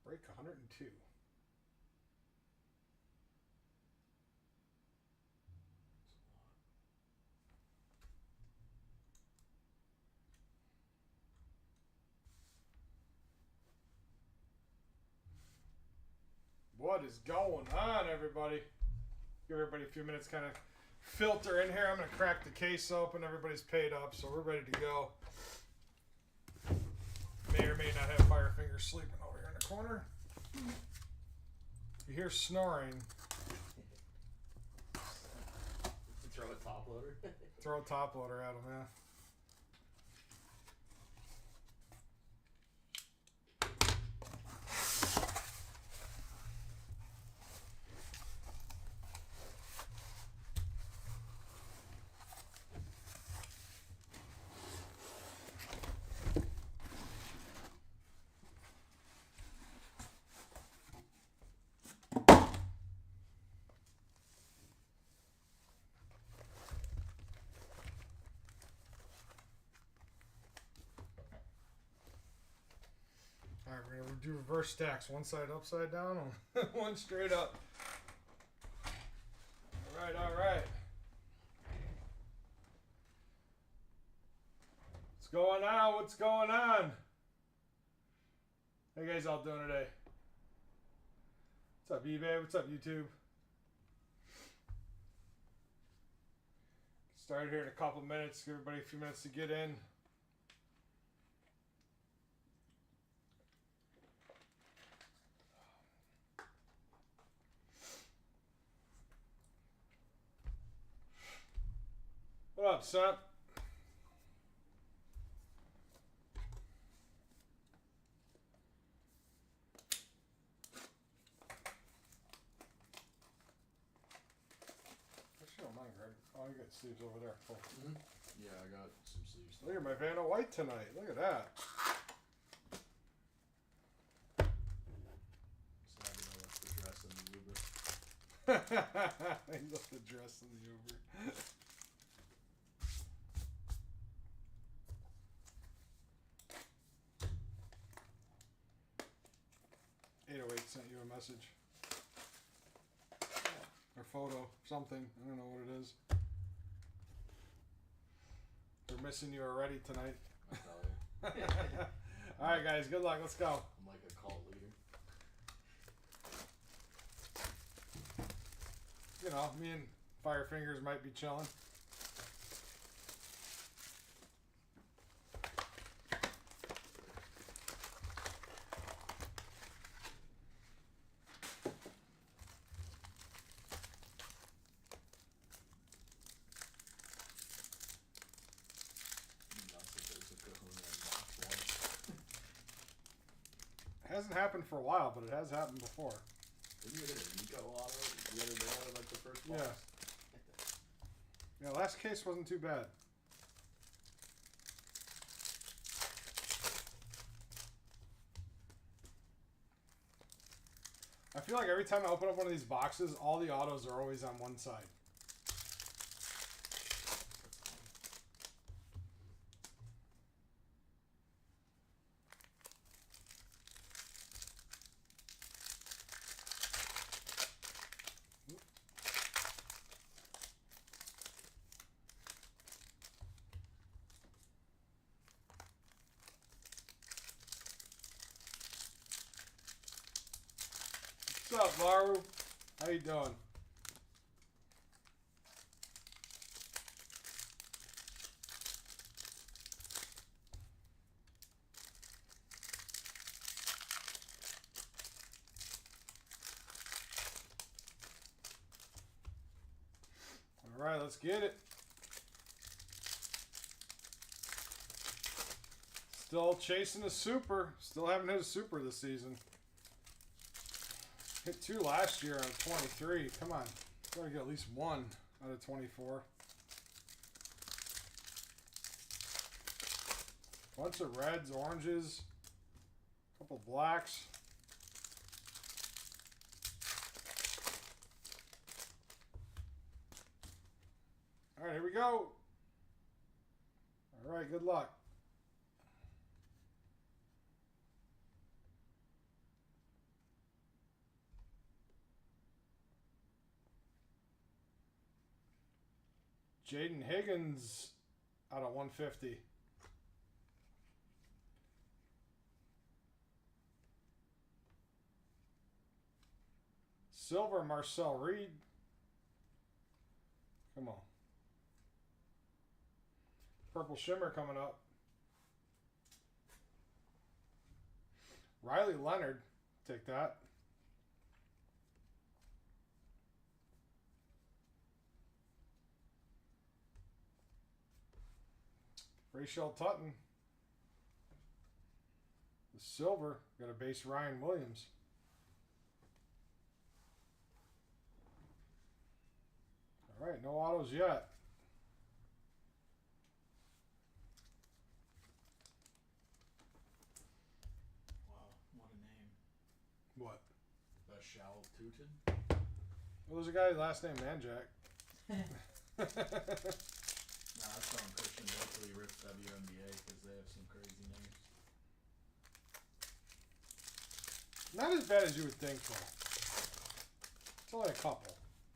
Break 102. What is going on, everybody? Give everybody a few minutes, kind of filter in here. I'm going to crack the case open. Everybody's paid up, so we're ready to go. May or may not have Firefinger sleeping over here in the corner. You hear snoring. Throw a top loader. Throw a top loader at him, yeah. Alright, we're going to do reverse stacks. One side upside down, one straight up. Alright, alright. What's going on? What's going on? How you guys all doing today? What's up, eBay? What's up, YouTube? Started here in a couple minutes. Give everybody a few minutes to get in. What up, son? Actually, don't mind, Greg. Oh, you got sleeves over there. Cool. Mm-hmm. Yeah, I got some sleeves. Look at my Vanna White tonight. Look at that. Sad that I left the dress in the Uber. He left the dress in the Uber. 808 sent you a message. Or photo. Something. I don't know what it is. They're missing you already tonight. I'll tell you. Alright, guys. Good luck. Let's go. I'm like a cult leader. You know, me and Firefingers might be chilling. Hasn't happened for a while, but it has happened before. Didn't you get a Nico auto the other day out of like the first box? Yeah, last case wasn't too bad. I feel like every time I open up one of these boxes, all the autos are always on one side. What's up, Maru? How you doing? All right, let's get it. Still chasing a super. Still haven't hit a super this season. Hit 2 last year on 23. Come on. Gotta get at least 1 out of 24. Bunch of reds, oranges, couple blacks. All right, here we go. All right, good luck. Jaden Higgins out of 150. Silver, Marcel Reed. Come on. Purple Shimmer coming up. Riley Leonard. Take that. Rachel Tutton. The silver. Got a base Ryan Williams. All right, no autos yet. Wow, what a name. What? Shal Tutin? Well, there's a guy last name Manjack. Nah, that's telling Christian hopefully rips WNBA because they have some crazy names. Not as bad as you would think, though. It's only a couple.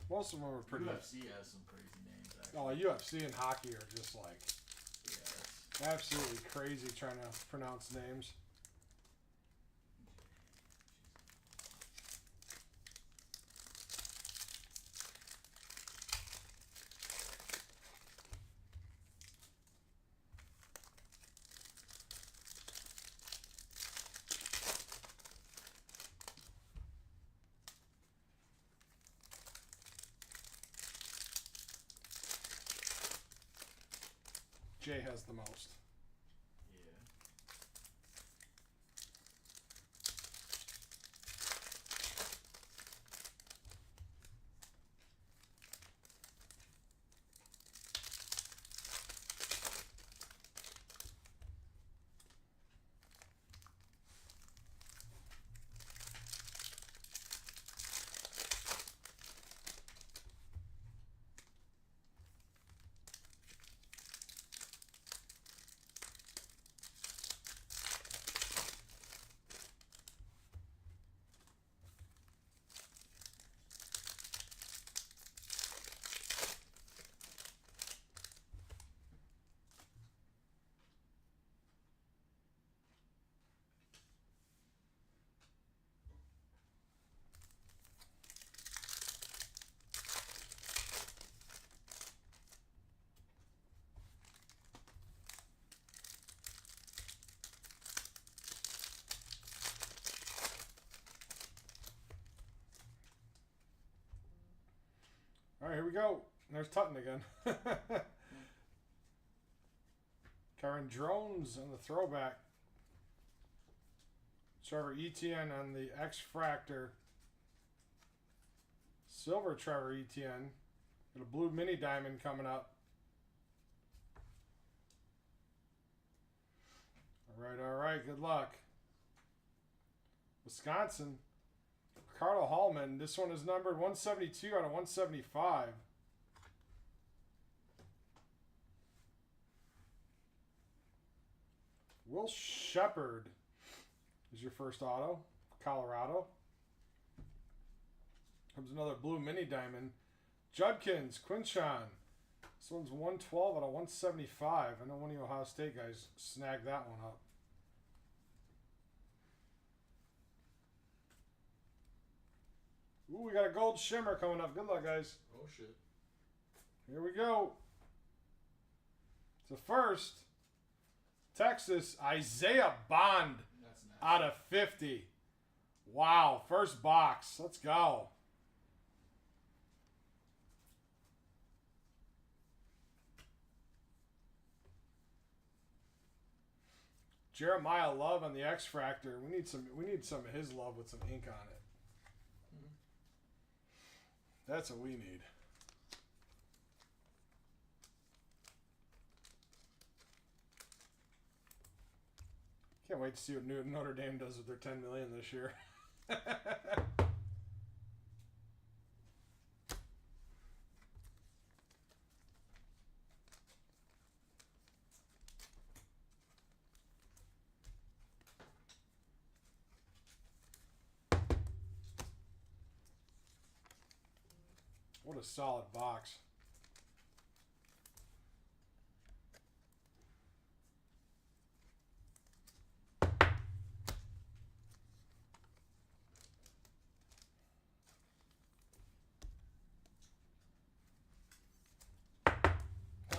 Most of them are pretty. UFC has some crazy names, actually. Oh, UFC and hockey are just like Yeah, absolutely crazy trying to pronounce names. Jay has the most. yeah. All right, here we go. There's Tutton again. Karen Drones on the throwback. Trevor Etienne on the X-Fractor. Silver Trevor Etienne. Got a blue mini diamond coming up. All right. Good luck. Wisconsin. Ricardo Hallman. This one is numbered 172 out of 175. Will Shepard is your first auto. Colorado. Comes another blue mini diamond. Judkins, Quinchon. This one's 112 out of 175. I know one of you Ohio State guys snagged that one up. Ooh, we got a gold shimmer coming up. Good luck, guys. Oh, shit. Here we go. So first, Texas, Isaiah Bond That's nice. out of 50. Wow, first box. Let's go. Jeremiah Love on the X-Fractor. We need some of his love with some ink on it. Mhm. That's what we need. Can't wait to see what Notre Dame does with their $10 million this year. What a solid box.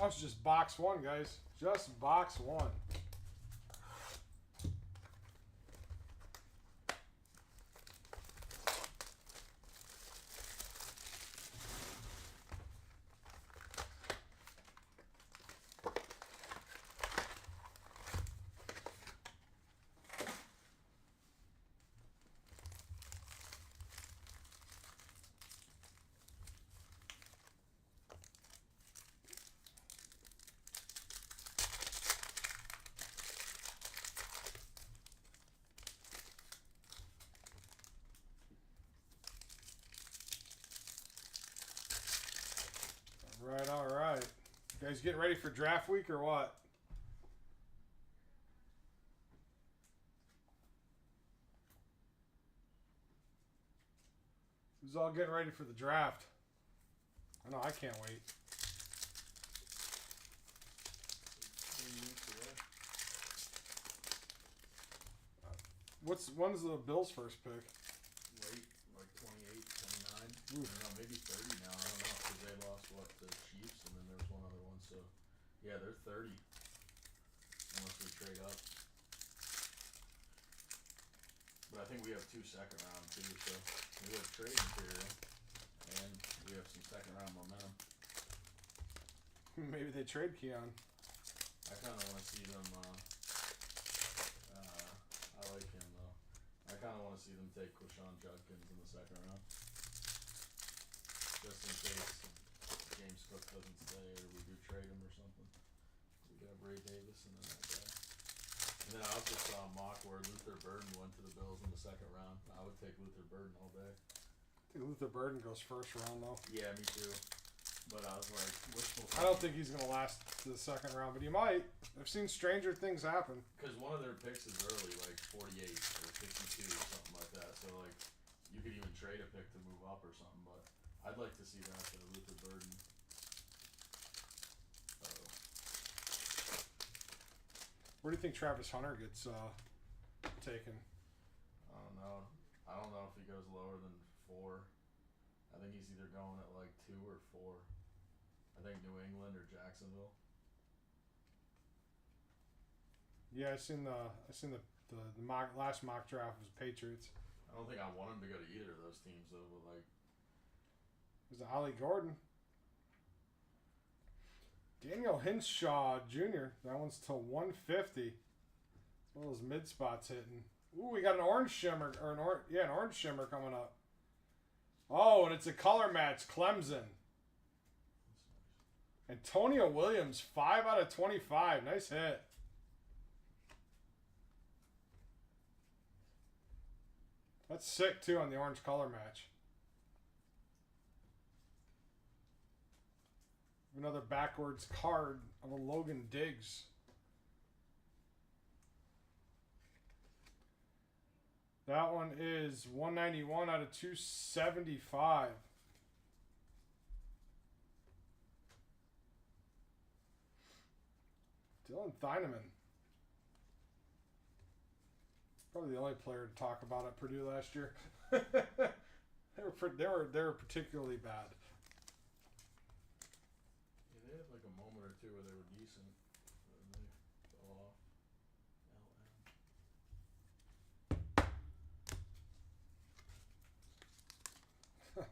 That was just box one, guys. Just box one. All right. You guys getting ready for draft week or what? Who's all getting ready for the draft? I know I can't wait. When's the Bills' first pick? Late, like 28, 29. Oof. I don't know, maybe 30 now. I don't know because they lost what the Chiefs, and then there was one other one. So yeah, they're 30 unless we trade up. But I think we have 2 second round too, so we have trade material and we have some second round momentum. Maybe they trade Keon. I kind of want to see them. I like him though. I kind of want to see them take Quishon Judkins in the second round, just in case James Cook doesn't stay or we do trade him or something. We could have Ray Davis and then that guy. And then I also saw a mock where Luther Burden went to the Bills in the second round. I would take Luther Burden all day. I think Luther Burden goes first round though. Yeah, me too. But I was like, wishful I don't think he's gonna last to the second round, but he might. I've seen stranger things happen. because one of their picks is early, like 48 or 52 or something like that. So like, you could even trade a pick to move up or something. But I'd like to see that for Luther Burden. Where do you think Travis Hunter gets taken? I don't know. I don't know if he goes lower than 4. I think he's either going at like 2 or 4. I think New England or Jacksonville. Yeah, I seen the last mock draft was Patriots. I don't think I want him to go to either of those teams though. But like, There's Ollie Gordon. Daniel Hinshaw Jr. That one's till 150. One of those mid spots hitting. Ooh, we got an orange shimmer an orange shimmer coming up. Oh, and it's a color match. Clemson. Antonio Williams, 5 out of 25. Nice hit. That's sick too on the orange color match. Another backwards card of a Logan Diggs. That one is 191 out of 275. Dylan Thieneman. Probably the only player to talk about at Purdue last year. they were particularly bad. yeah, they had like a moment or two where they were decent, and then they fell off.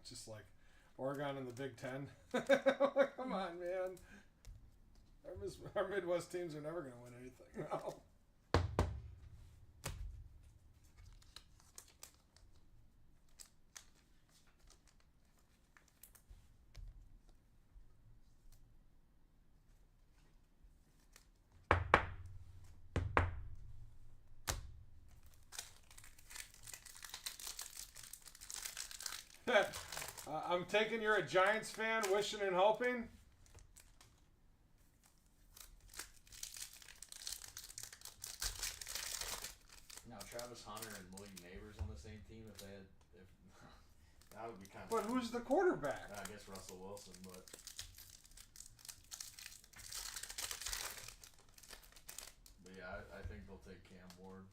Just like Oregon in the Big Ten. Come on, man. Our Midwest teams are never going to win anything now. I'm taking you're a Giants fan, wishing and hoping. Now Travis Hunter and Malik Neighbors on the same team, if that would be kind of. But who's the quarterback? I guess Russell Wilson, but. But yeah, I think they'll take Cam Ward.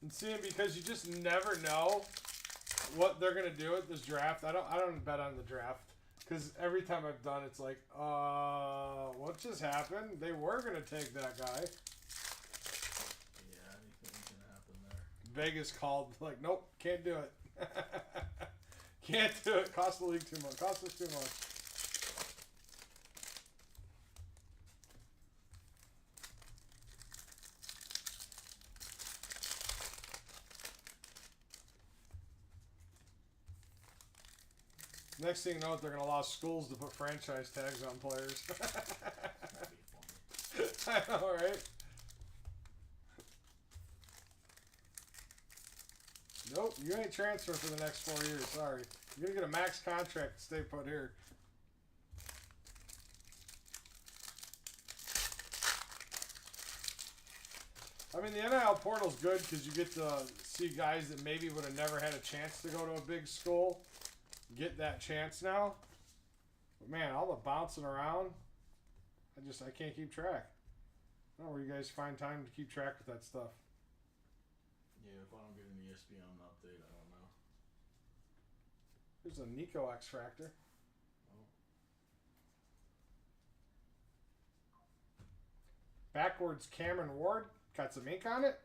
And seeing, because you just never know what they're gonna do at this draft. I don't bet on the draft because every time I've done, it's like, what just happened? They were gonna take that guy. Yeah, anything can happen there. Vegas called like, nope, can't do it. Can't do it. Cost the league too much. Cost us too much. Next thing you know, they're going to allow schools to put franchise tags on players. That'd be funny. I know, right? Nope, you ain't transferring for the next 4 years. Sorry. You're going to get a max contract to stay put here. I mean, the NIL portal's good because you get to see guys that maybe would have never had a chance to go to a big school get that chance now. But man, all the bouncing around, I can't keep track. I don't know where you guys find time to keep track with that stuff. Yeah, if I don't get an ESPN update, I don't know. There's a Nico X Fractor. Oh. Backwards Cameron Ward. Got some ink on it?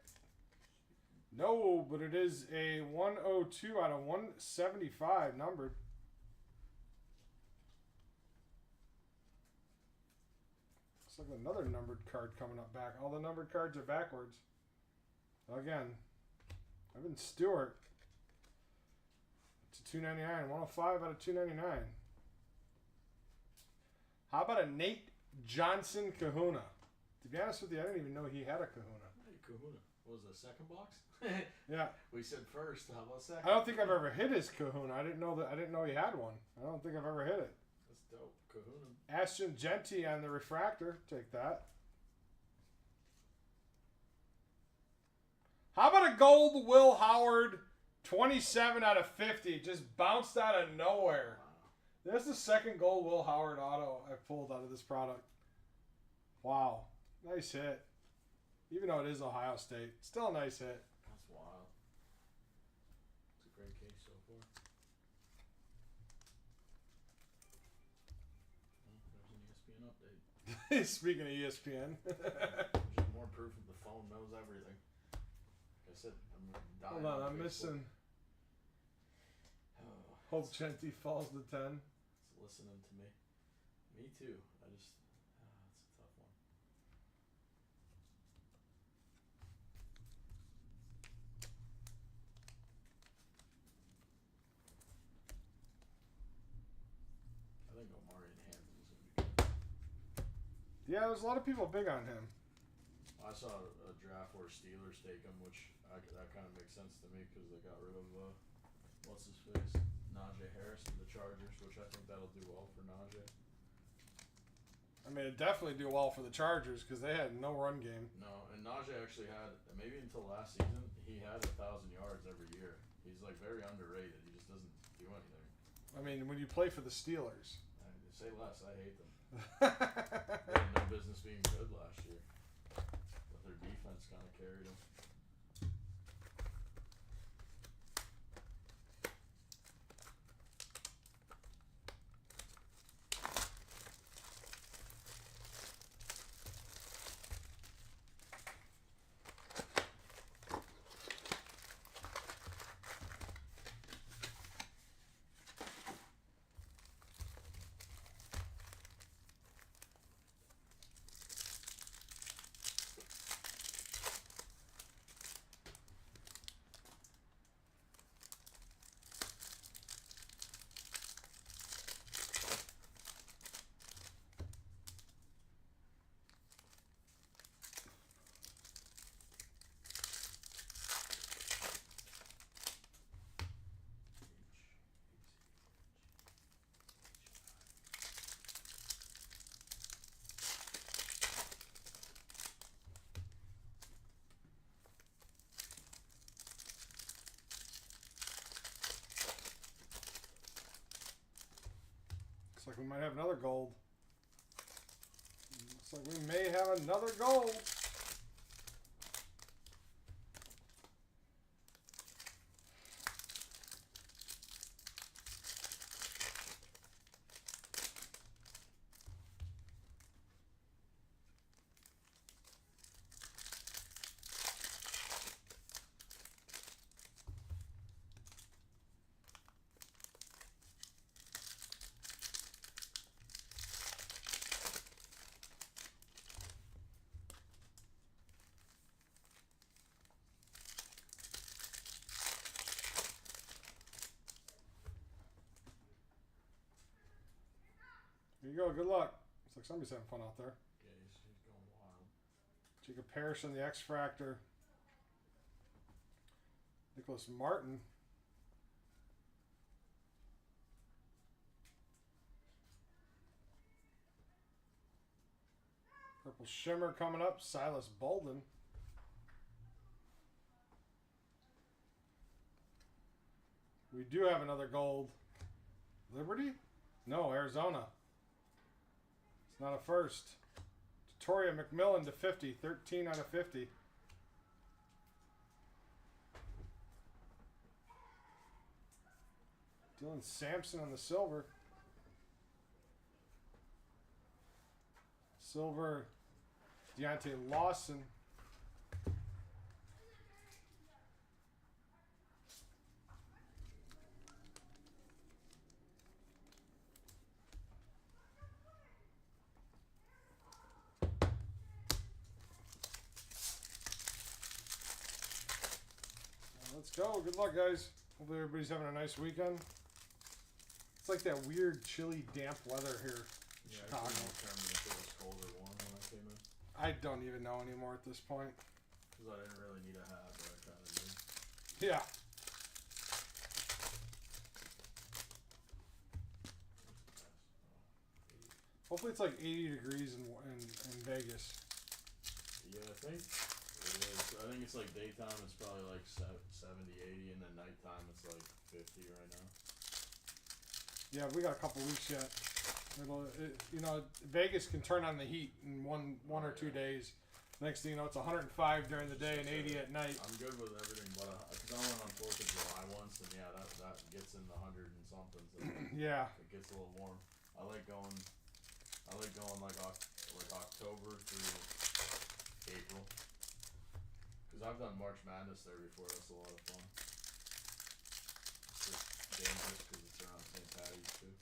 No, but it is a 102 out of 175 numbered. Looks like another numbered card coming up back. All the numbered cards are backwards. Again, Evan Stewart. It's a 299. 105 out of 299. How about a Nate Johnson Kahuna? To be honest with you, I didn't even know he had a Kahuna. Hey, Kahuna. What was the second box? Yeah. We said first. How about second? I don't think I've ever hit his Kahuna. I didn't know he had one. I don't think I've ever hit it. That's dope. Kahuna. Ashton Genty on the refractor. Take that. How about a gold Will Howard 27 out of 50? Just bounced out of nowhere. Wow. That's the second gold Will Howard auto I've pulled out of this product. Wow. Nice hit. Even though it is Ohio State. Still a nice hit. That's wild. It's a great case so far. Well, there's an ESPN update. Speaking of ESPN. Just more proof that the phone knows everything. Like I said, I'm dying. Hold on, I'm Facebook. missing. Oh, Hope Genty falls to 10. it's listening to me. Me too. It's a tough one. I think Omarion Hampton is going to be good. Yeah, there's a lot of people big on him. I saw a draft where Steelers take him, which that kind of makes sense to me because they got rid of what's his face, Najee Harris to the Chargers, which I think that'll do well for Najee. I mean, it definitely do well for the Chargers because they had no run game. No, and Najee actually had, maybe until last season, he had 1,000 yards every year. He's like very underrated. He just doesn't do anything. I mean, when you play for the Steelers. Say less. I hate them. They had no business being good last year, but their defense kind of carried them. Looks like we might have another gold. Looks like we may have another gold. you go. Good luck. Looks like somebody's having fun out there. Okay, he's going wild. Jacob Parrish on the X Fractor. Nicholas Martin. Purple Shimmer coming up. Silas Bolden. We do have another gold. Liberty? No, Arizona. It's not a first. Victoria McMillan to 50. 13 out of 50. Dylan Sampson on the silver. Silver, Deontay Lawson. Let's go. Good luck, guys. Hopefully everybody's having a nice weekend. It's like that weird, chilly, damp weather here in Chicago. I couldn't determine if it was cold or warm when I came in. I don't even know anymore at this point. Because I didn't really need a hat, but I kind of did. Yeah. Hopefully it's like 80 degrees in Vegas. Yeah, I think it is. I think it's like daytime it's probably like 70, 80, and then nighttime it's like 50 right now. Yeah, we got a couple weeks yet. You know, Vegas can turn on the heat in one or 2 days. Next thing you know, it's 105 during the day and 80 at night. I'm good with everything, but because I went on 4th of July once, and yeah, that gets in the 100 and something. So Yeah. it gets a little warm. I like going like October through April. Because I've done March Madness there before. That's a lot of fun. It's just dangerous because it's around St. Patty's too.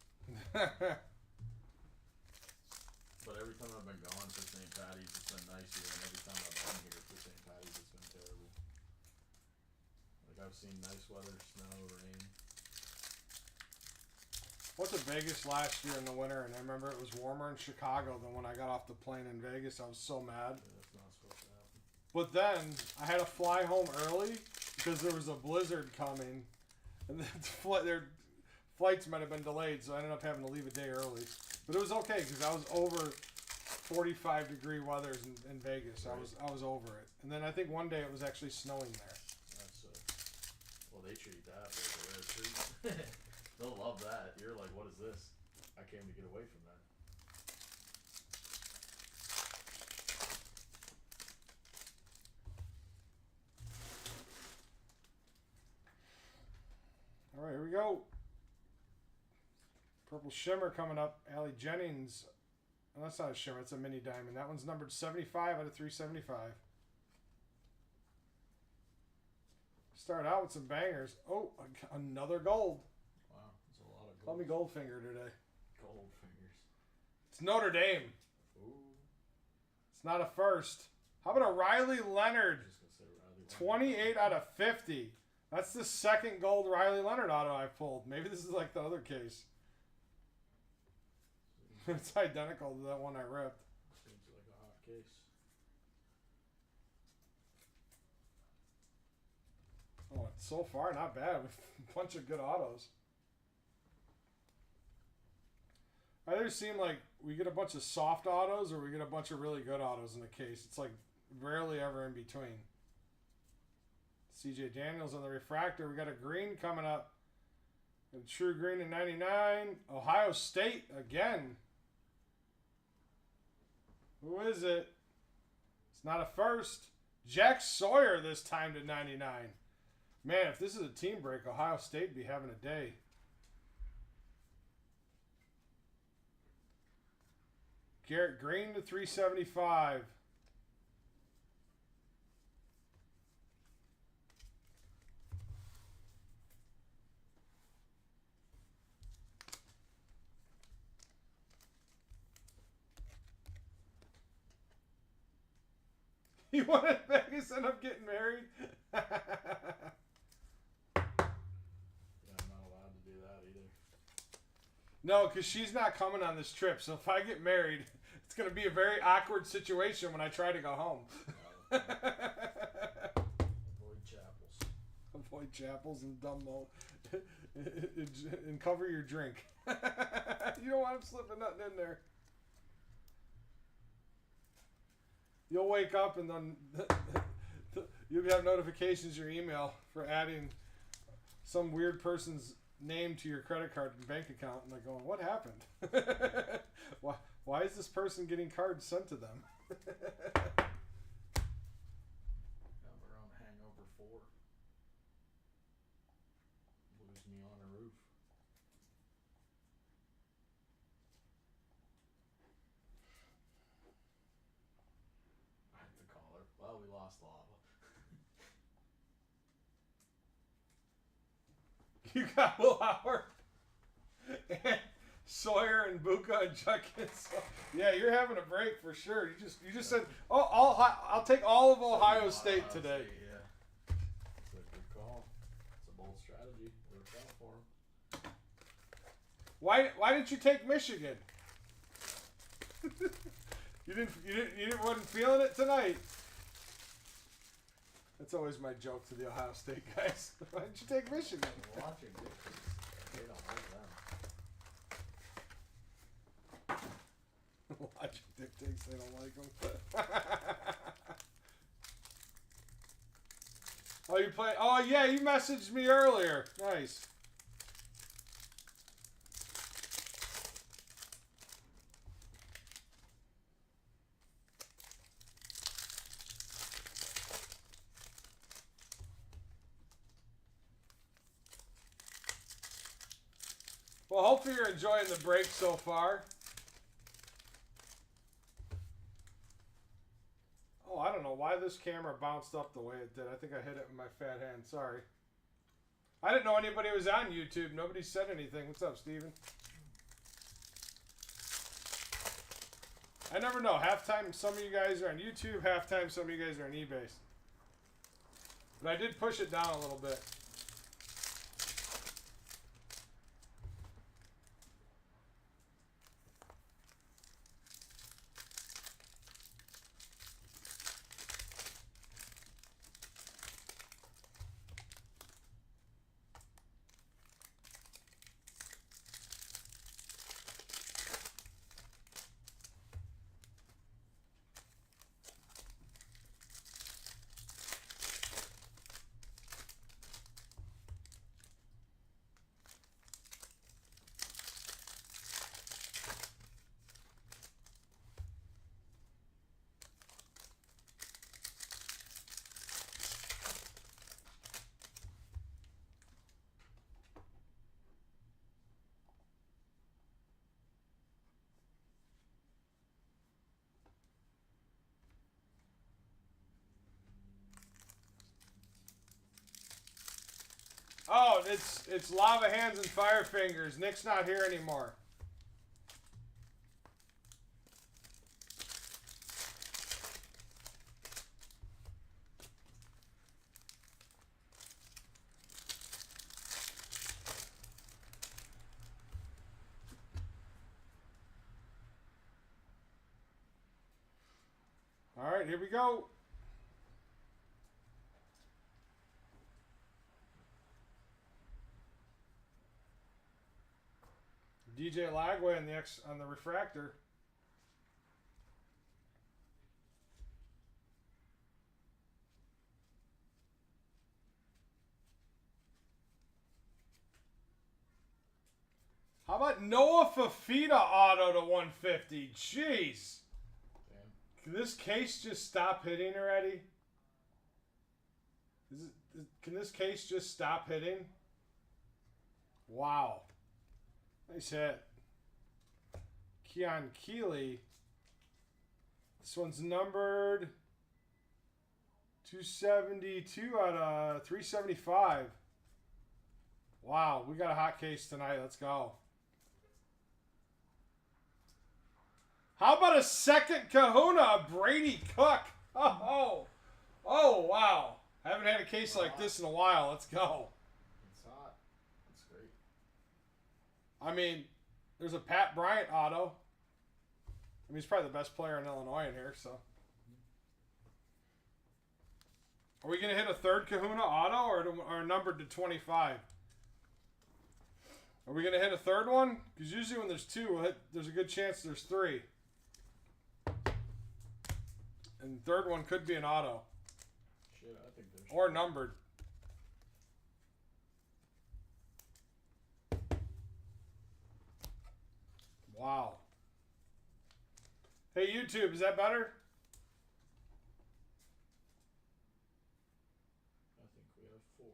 But every time I've been gone for St. Patty's, it's been nice here, and every time I've been here for St. Patty's, it's been terrible. Like I've seen nice weather, snow, rain. Went to Vegas last year in the winter, and I remember it was warmer in Chicago than when I got off the plane in Vegas. I was so mad. Yeah, that's not supposed to happen. But then I had to fly home early because there was a blizzard coming, and their flights might have been delayed, so I ended up having to leave a day early. But it was okay because I was over 45-degree weathers in Vegas. Right. I was over it. And then I think one day it was actually snowing there. That's well, they treat that like a rare treat. They'll love that. You're like, what is this? I came to get away from that. All right, here we go. Purple Shimmer coming up. Allie Jennings. Oh, that's not a shimmer. It's a mini diamond. That one's numbered 75 out of 375. Start out with some bangers. Oh, another gold. Wow, that's a lot of Call me Goldfinger today. gold fingers. It's Notre Dame. Ooh. It's not a first. How about a Riley Leonard? I was just gonna say Riley. 28 out of 50. That's the second gold Riley Leonard auto I've pulled. Maybe this is like the other case. It's identical to that one I ripped. Seems like a hot case. Oh, so far not bad. A bunch of good autos. I either seem like we get a bunch of soft autos or we get a bunch of really good autos in the case. It's like rarely ever in between. CJ Daniels on the refractor. We got a green coming up. A true green in 99. Ohio State again. Who is it? It's not a first. Jack Sawyer this time to 99. Man, if this is a team break, Ohio State would be having a day. Garrett Green to 375. You wanted Vegas end up getting married? Yeah, I'm not allowed to do that either. No, because she's not coming on this trip. So if I get married, it's going to be a very awkward situation when I try to go home. Avoid chapels. Avoid chapels and Dumbo. And cover your drink. You don't want him slipping nothing in there. You'll wake up and then you'll have notifications in your email for adding some weird person's name to your credit card and bank account, and like going, what happened? Why is this person getting cards sent to them? I'm around Hangover 4. Lose me on a roof. I have to call her. Well, we lost lava. You got Lauer and Sawyer and Buka and Judkins. Yeah, you're having a break for sure. You just said, oh, I'll take all of Ohio State today. Yeah. It's a good call. It's a bold strategy. Worked out for him. Why didn't you take Michigan? You wasn't feeling it tonight. That's always my joke to the Ohio State guys. Why didn't you take Michigan? Watching Dixons, they don't like them. Logic dictates they don't like them. Oh, you play? Oh, yeah, you messaged me earlier. Nice. Well, hopefully you're enjoying the break so far. Oh, I don't know why this camera bounced up the way it did. I think I hit it with my fat hand. Sorry. I didn't know anybody was on YouTube. Nobody said anything. What's up, Steven? I never know. Halftime, some of you guys are on YouTube. Halftime, some of you guys are on eBay. But I did push it down a little bit. Oh, it's lava hands and fire fingers. Nick's not here anymore. All right, here we go. DJ Lagway on the refractor. How about Noah Fafita auto to 150? Jeez. Damn. Can this case just stop hitting already? Can this case just stop hitting? Wow. Nice hit. Keon Keeley. This one's numbered 272 out of 375. Wow, we got a hot case tonight. Let's go. How about a second kahuna, Brady Cook? Oh, wow. Haven't had a case like this in a while. Let's go. It's hot. That's great. I mean, There's a Pat Bryant auto. I mean, he's probably the best player in Illinois in here, so. Are we going to hit a third Kahuna auto or numbered to 25? Are we going to hit a third one? Because usually when there's two, there's a good chance there's three. And the third one could be an auto. Shit, I think there's... Or numbered. Wow. Hey, YouTube, is that better? I think we have 4.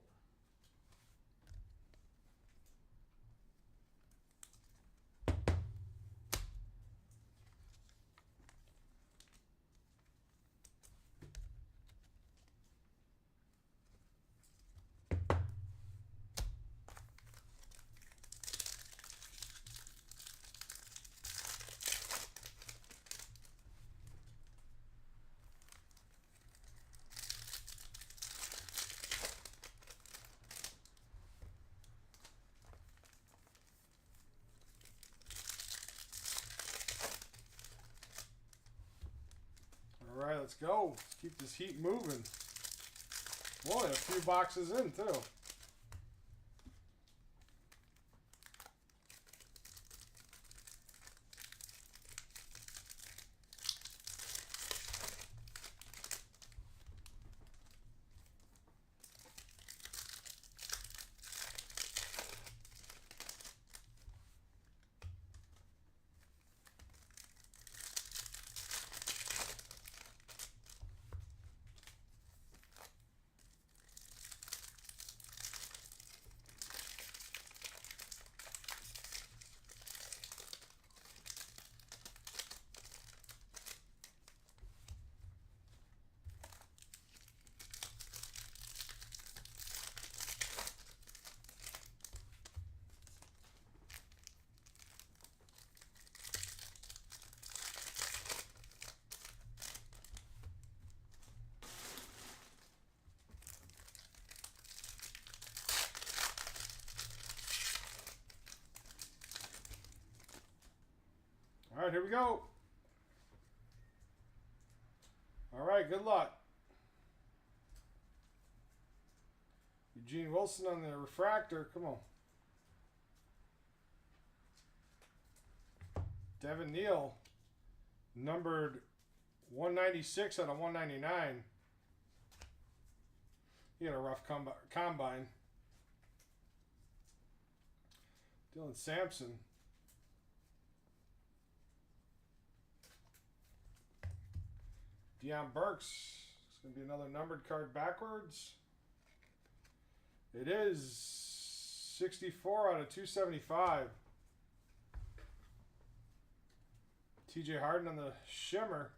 All right, let's go. Let's keep this heat moving. We're only a few boxes in, too. All right, here we go. All right, good luck. Eugene Wilson on the refractor. Come on. Devin Neal, numbered 196 out of 199. He had a rough combine. Dylan Sampson. Deion Burks. It's going to be another numbered card backwards. It is 64 out of 275. TJ Harden on the shimmer.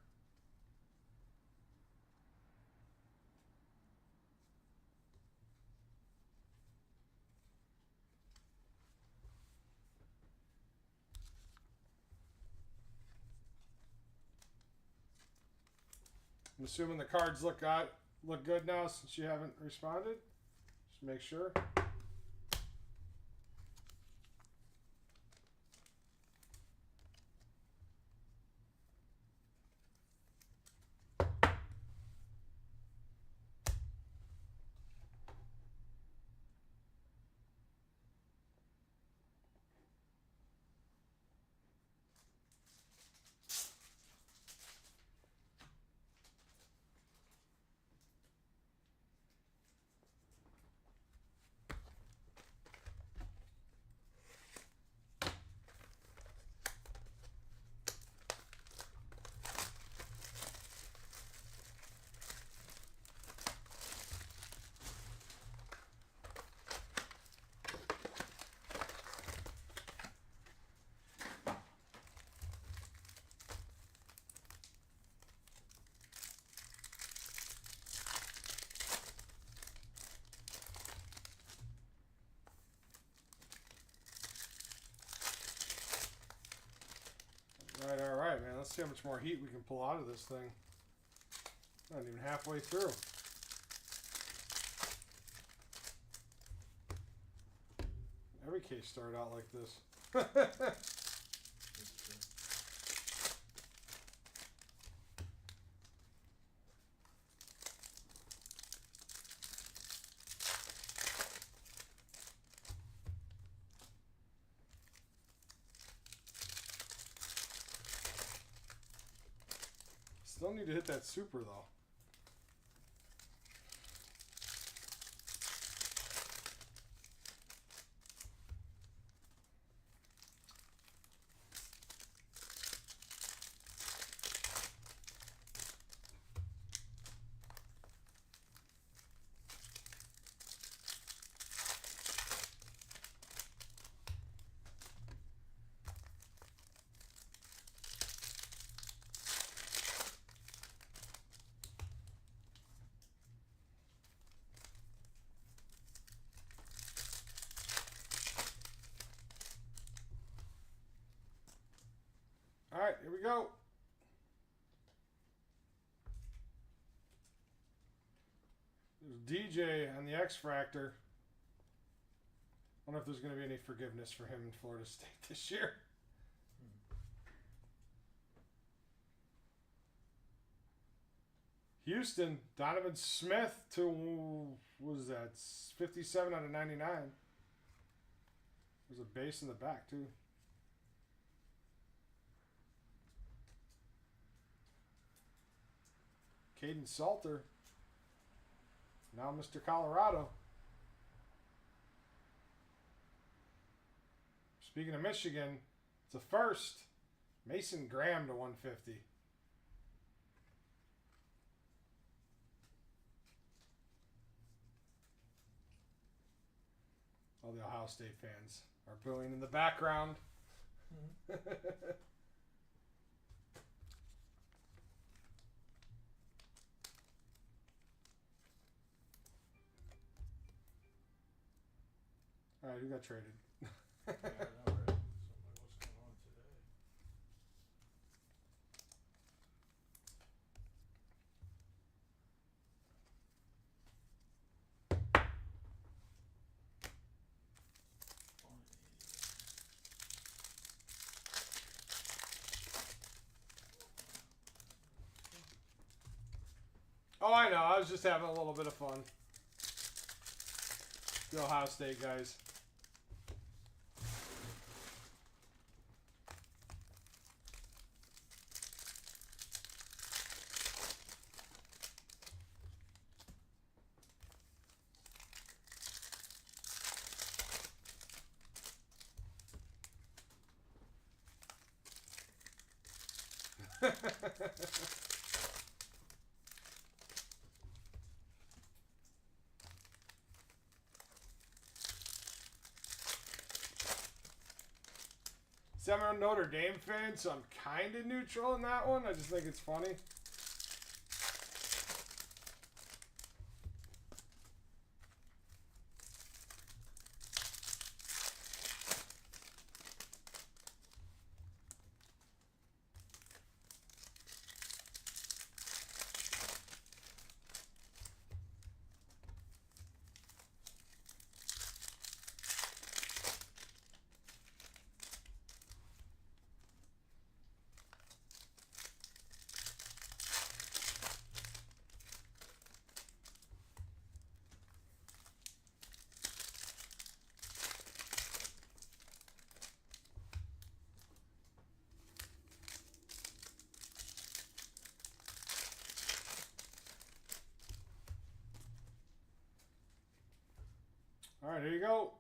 I'm assuming the cards look good now since you haven't responded. Just make sure. All right, man. Let's see how much more heat we can pull out of this thing. Not even halfway through. Every case started out like this. Still need to hit that super, though. All right, here we go. There's DJ on the X-Fractor. I wonder if there's going to be any forgiveness for him in Florida State this year. Houston, Donovan Smith to, what was that, 57 out of 99. There's a base in the back, too. Caden Salter. Now Mr. Colorado. Speaking of Michigan, it's a first. Mason Graham to 150. All the Ohio State fans are booing in the background. All right, who got traded? Yeah, I know, right? So I'm like, what's going on today? Oh, I know. I was just having a little bit of fun. The Ohio State guys. See, I'm a Notre Dame fan, so I'm kind of neutral in that one. I just think it's funny. All right, here you go.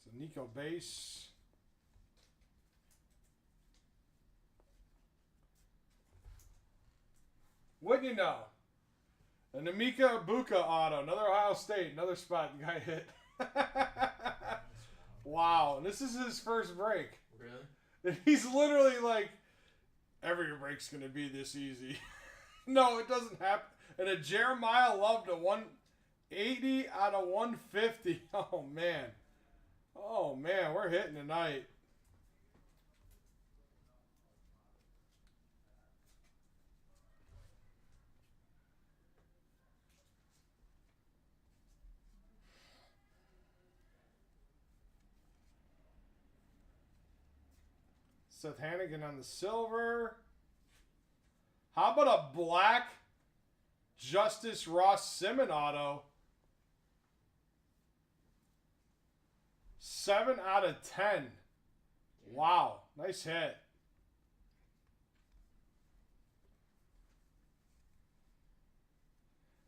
It's a Nico base. Wouldn't you know? A Namika Buka auto. Another Ohio State. Another spot the guy hit. Wow. And this is his first break. Really? And he's literally like, every break's going to be this easy. No, it doesn't happen. And a Jeremiah Love to 180 out of 150. Oh, man. Oh, man. We're hitting tonight. Seth Hannigan on the silver. How about a black Justice Ross Simmon auto? 7 out of 10. Wow. Nice hit.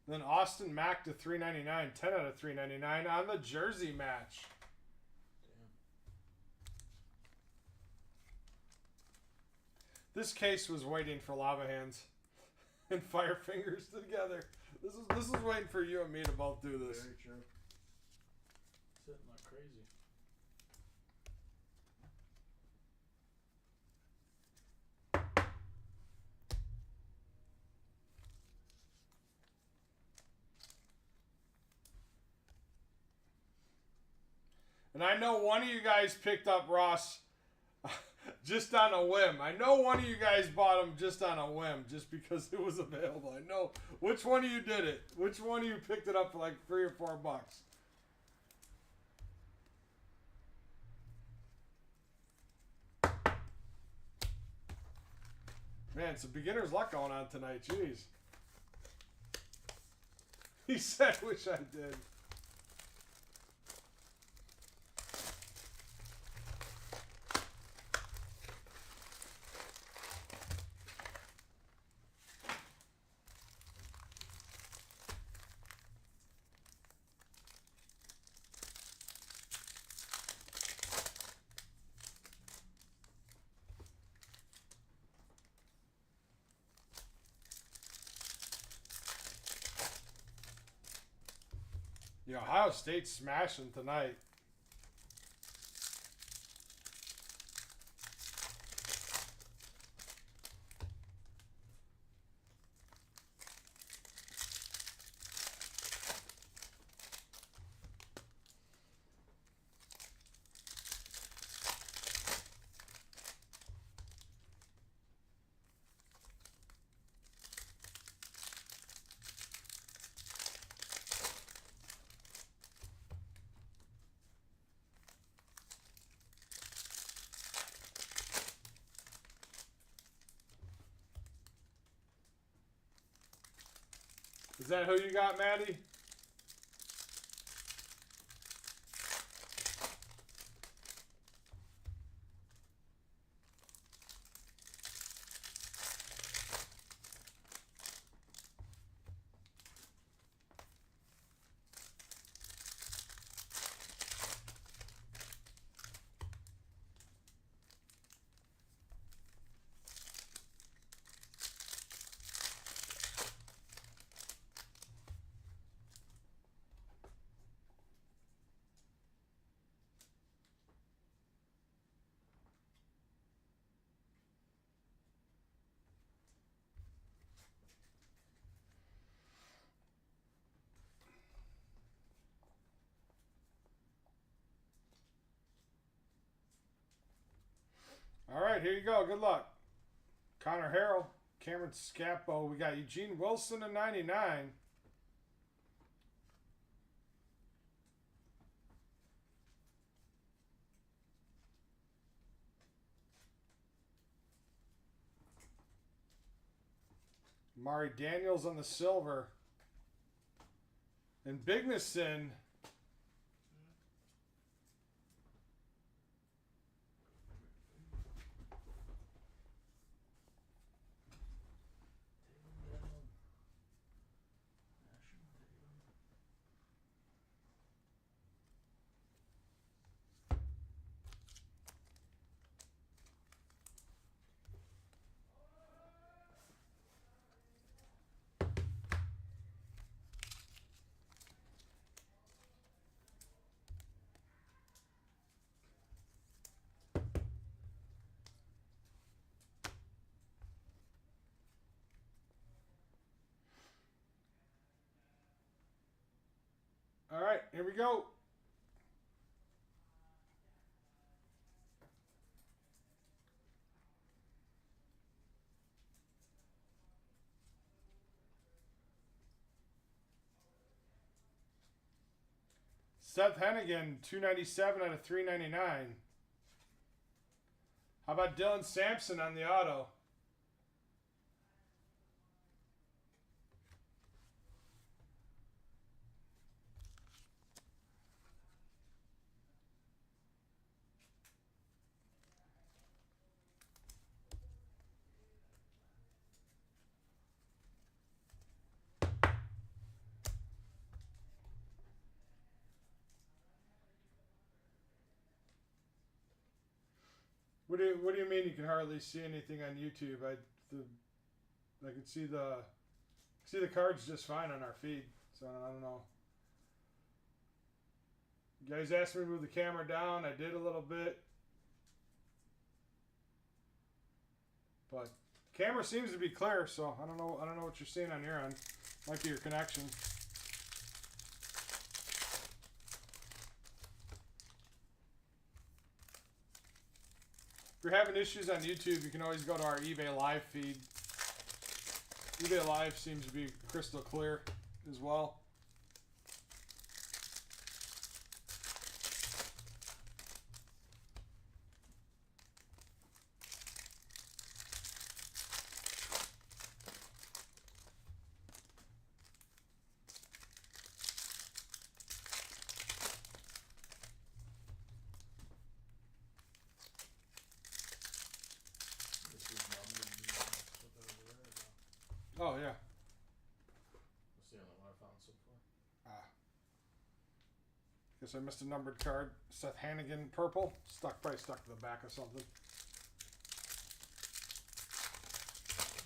Then Austin Mack to 399, 10 out of 399 on the jersey match. Damn. This case was waiting for Lava Hands and Fire Fingers together. This is waiting for you and me to both do this. Very true. Sitting like crazy. And I know one of you guys picked up Ross just on a whim. I know one of you guys bought him just on a whim, just because it was available. I know which one of you did it. Which one of you picked it up for like $3 or $4? Man, it's a beginner's luck going on tonight. Jeez. He said, "Wish I did." Yeah, Ohio State's smashing tonight. Is that who you got, Maddie? All right, here you go. Good luck. Connor Harrell, Cameron Scapo. We got Eugene Wilson at 99. Mari Daniels on the silver. And Bignesson. All right, here we go. Seth Hennigan, 297 out of 399. How about Dylan Sampson on the auto? What do you mean you can hardly see anything on YouTube? I can see the cards just fine on our feed. So I don't know. You guys asked me to move the camera down. I did a little bit. But camera seems to be clear, so I don't know what you're seeing on your end. Might be your connection. If you're having issues on YouTube, you can always go to our eBay Live feed. eBay Live seems to be crystal clear as well. Oh, yeah. That's the only one I found so far. Guess I missed a numbered card. Seth Hannigan, purple. Probably stuck to the back of something.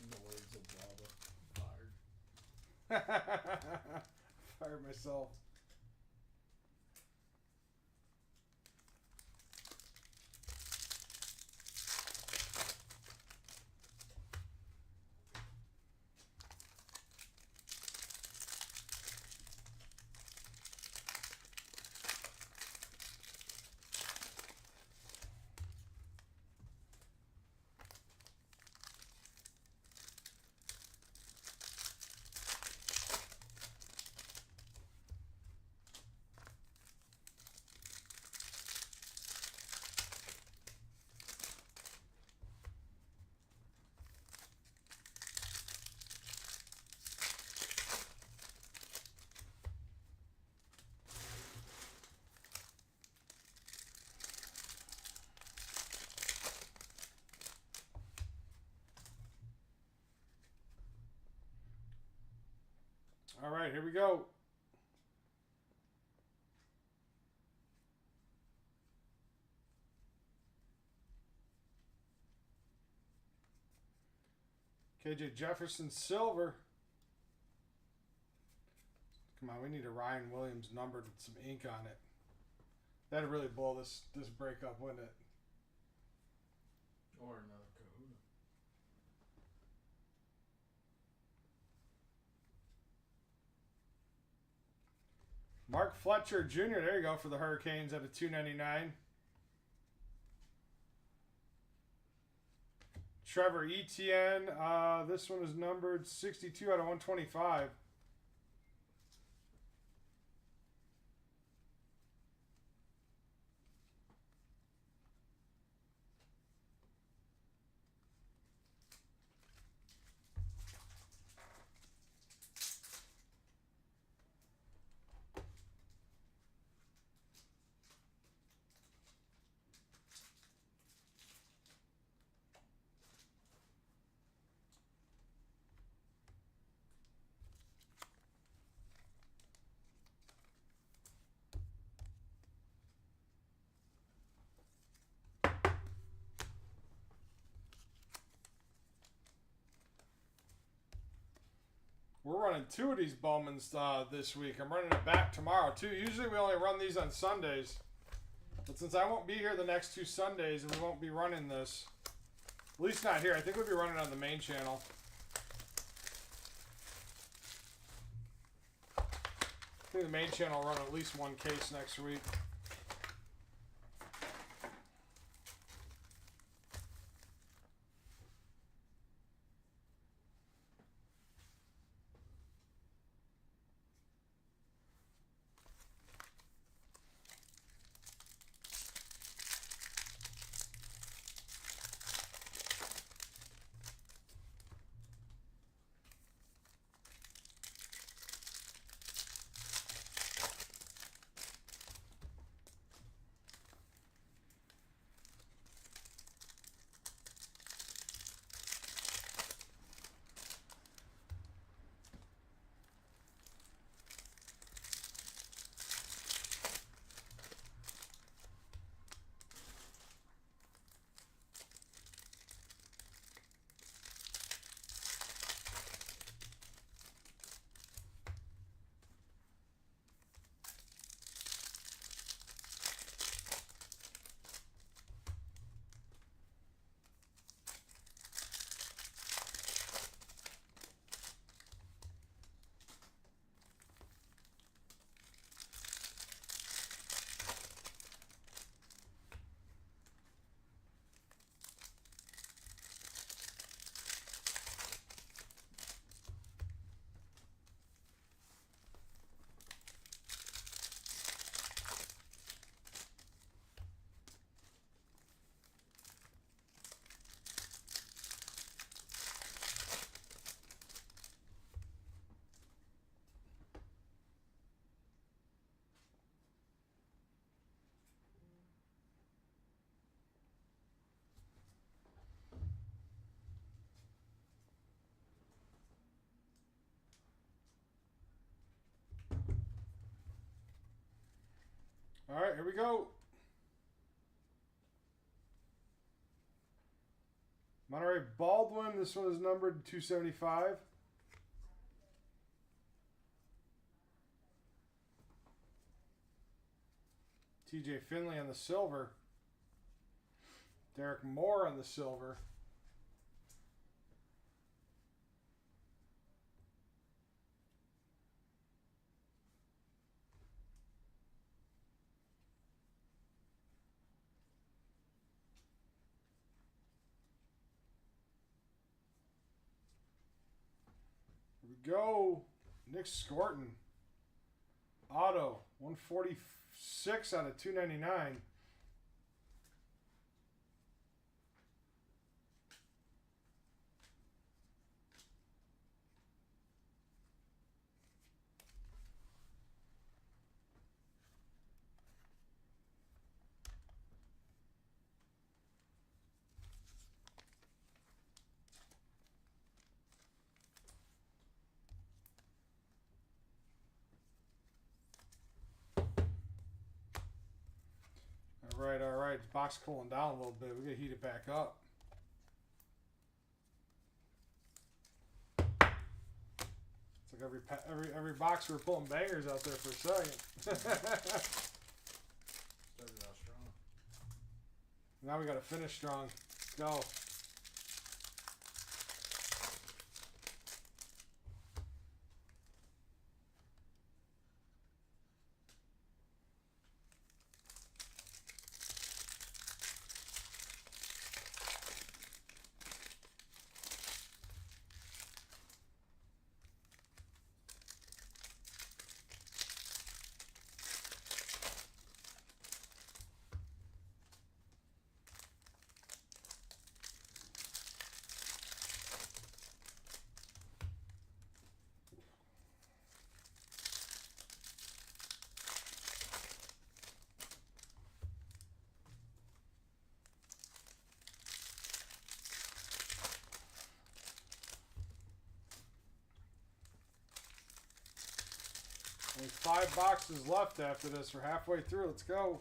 In the words of Java, fired. Fired myself. All right, here we go. KJ Jefferson silver. Come on, we need a Ryan Williams numbered with some ink on it. That'd really blow this break up, wouldn't it? Or another Kahuna. Mark Fletcher Jr. There you go for the Hurricanes at a $2.99. Trevor Etienne. This one is numbered 62 out of 125. We're running two of these Bowmans this week. I'm running it back tomorrow too. Usually we only run these on Sundays. But since I won't be here the next two Sundays and we won't be running this, at least not here, I think we'll be running on the main channel. I think the main channel will run at least one case next week. All right, here we go. Monterey Baldwin. This one is numbered 275. TJ Finley on the silver. Derek Moore on the silver. Here we go. Nick Scorton. Auto. 146 out of 299. All right. Box cooling down a little bit. We gotta heat it back up. It's like every box we're pulling bangers out there for a second. Started out strong. Now we gotta finish strong. Let's go. Only 5 boxes left after this. We're halfway through. Let's go.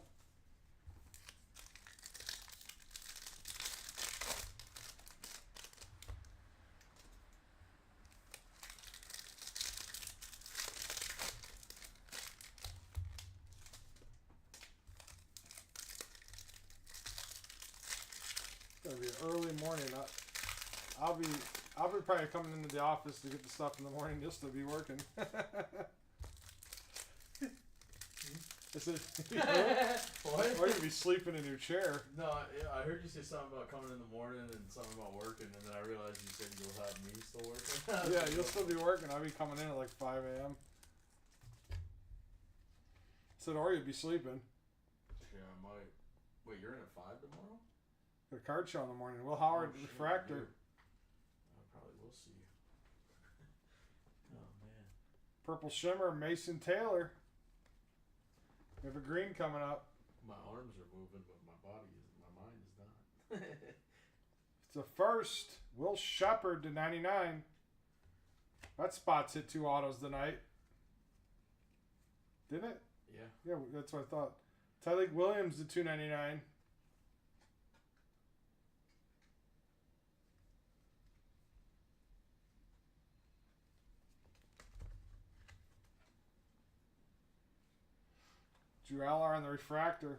It's gonna be an early morning. I'll be probably coming into the office to get the stuff in the morning. You'll still be working. I said, What? Or you'll be sleeping in your chair. No, I heard you say something about coming in the morning and something about working, and then I realized you said you'll have me still working. Yeah, you'll still be working. I'll be coming in at like 5 a.m. Said, or you'll be sleeping. Yeah, I might. Wait, you're in at 5 tomorrow? Got a card show in the morning. Will Howard, shit, refractor. I probably will see you. Oh, man. Purple Shimmer, Mason Taylor. We have a green coming up. My arms are moving, but my mind is not. It's a first. Will Shepard to 99. That spot's hit 2 autos tonight. Didn't it? Yeah. Yeah, that's what I thought. Tyleik Williams to 299. Drew Aller on the refractor.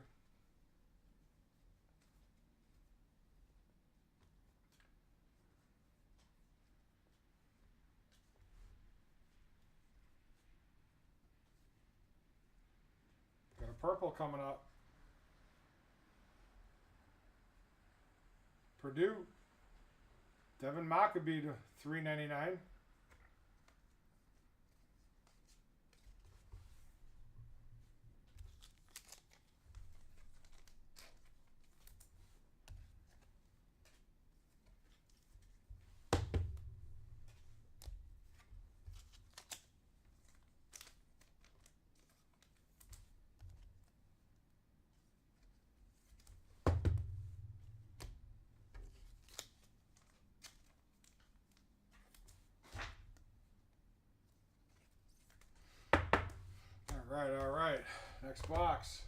Got a purple coming up. Purdue. Devin Maccabee to 399. All right. Next box.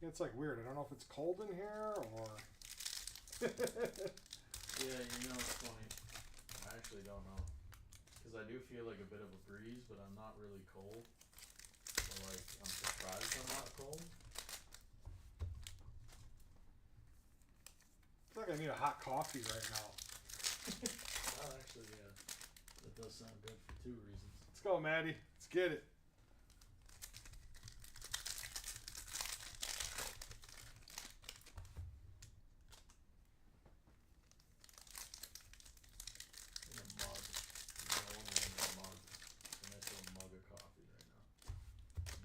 It's like weird. I don't know if it's cold in here or. Yeah, you know, it's funny. I actually don't know. Because I do feel like a bit of a breeze, but I'm not really cold. So, like, I'm surprised I'm not cold. I feel like I need a hot coffee right now. Well, actually, yeah. That does sound good for 2 reasons. Let's go, Maddie. Let's get it. In a mug. You know, only in a mug. It's a nice little mug of coffee right now.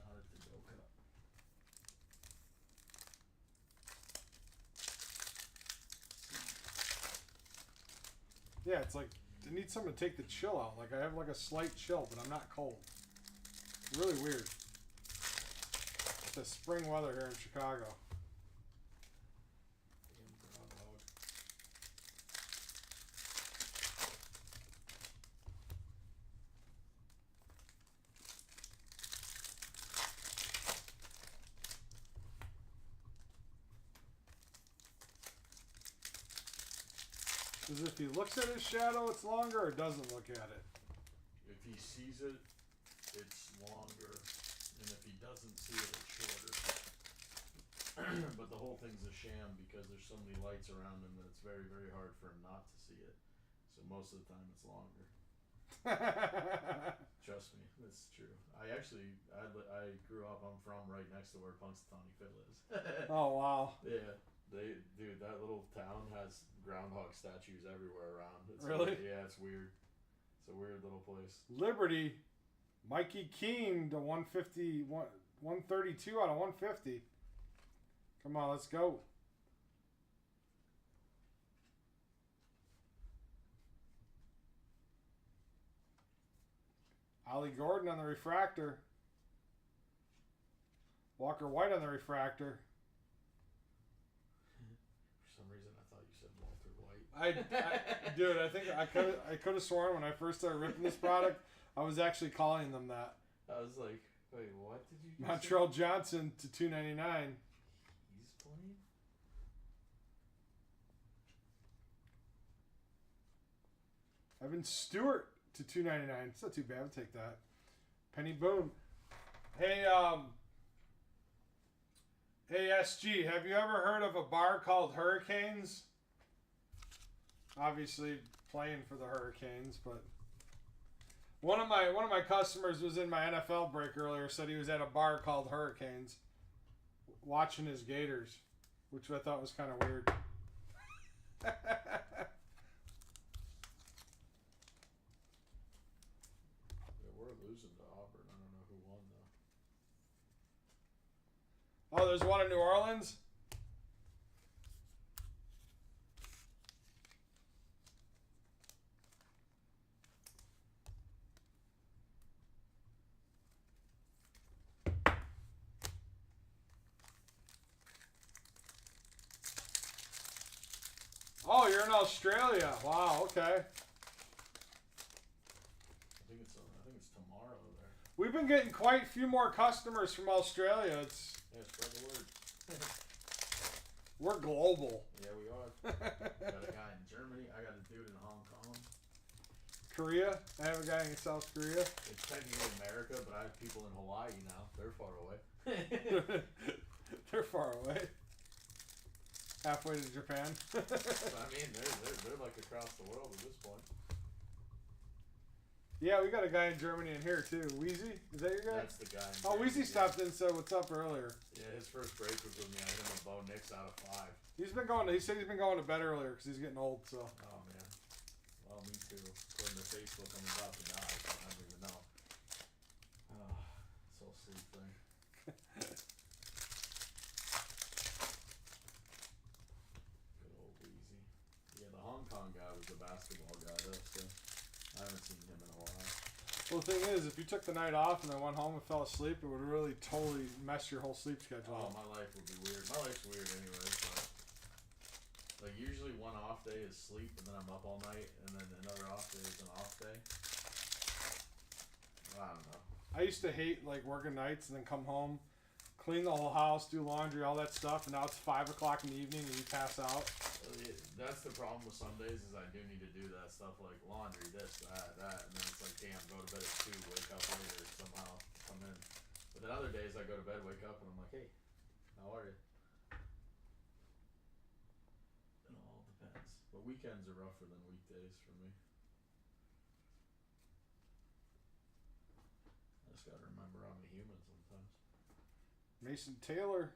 Not a to-go cup. Yeah, it's like I need something to take the chill out. Like I have like a slight chill, but I'm not cold. Really weird. It's the spring weather here in Chicago. Damn groundhog. Because if he looks at his shadow, it's longer, or doesn't look at it. If he sees it, it's longer. And if he doesn't see it, it's shorter. But the whole thing's a sham because there's so many lights around him that it's very, very hard for him not to see it. So most of the time it's longer. Trust me, it's true. I grew up, I'm from right next to where Punxsutawney Phil is. Oh wow. Yeah, dude, that little town has groundhog statues everywhere around. It's Really? Weird. Yeah, it's weird. It's a weird little place. Liberty, Mikey Keene to 150, 132 out of 150. Come on, let's go. Ollie Gordon on the refractor. Walker White on the refractor. For some reason, I thought you said Walter White. Dude, I think I could have sworn when I first started ripping this product, I was actually calling them that. I was like, wait, what did you just Montreal Johnson to 299. He's playing? Evan Stewart to 299. It's not too bad. I'll take that. Penny Boone. Hey, hey SG, have you ever heard of a bar called Hurricanes? Obviously playing for the Hurricanes, but one of my customers was in my NFL break earlier, said he was at a bar called Hurricanes watching his Gators, which I thought was kind of weird. Losing to Auburn. I don't know who won though. Oh, there's one in New Orleans? Oh, you're in Australia. Wow, okay. I think it's tomorrow there. We've been getting quite a few more customers from Australia. Yeah, spread the word. We're global. Yeah, we are. Got a guy in Germany. I got a dude in Hong Kong. Korea. I have a guy in South Korea. It's technically America, but I have people in Hawaii now. They're far away. They're far away. Halfway to Japan. So, I mean, they're like across the world at this point. Yeah, we got a guy in Germany in here too. Wheezy? Is that your guy? That's the guy. Oh, Wheezy stopped in and said what's up earlier. Yeah, his first break was with me. I hit him with Bo Nix out of 5. He said he's been going to bed earlier because he's getting old. So. Oh man. Well, me too. According to Facebook, I'm about to die. So I don't even know. Oh, this whole sleep thing. Good old Wheezy. Yeah, the Hong Kong guy was the basketball guy though, so I haven't seen him in a while. Well, the thing is, if you took the night off and then went home and fell asleep, it would really totally mess your whole sleep schedule Oh, up. my life would be weird. My life's weird anyway, but like usually one off day is sleep and then I'm up all night and then another off day is an off day. I don't know. I used to hate like working nights and then come home, clean the whole house, do laundry, all that stuff, and now it's 5 o'clock in the evening and you pass out. That's the problem with some days is I do need to do that stuff like laundry, this, that, and then it's like, damn, go to bed at 2, wake up later, somehow come in. But then other days I go to bed, wake up, and I'm like, hey, how are you? It all depends. But weekends are rougher than weekdays for me. I just gotta remember I'm a human sometimes. Mason Taylor.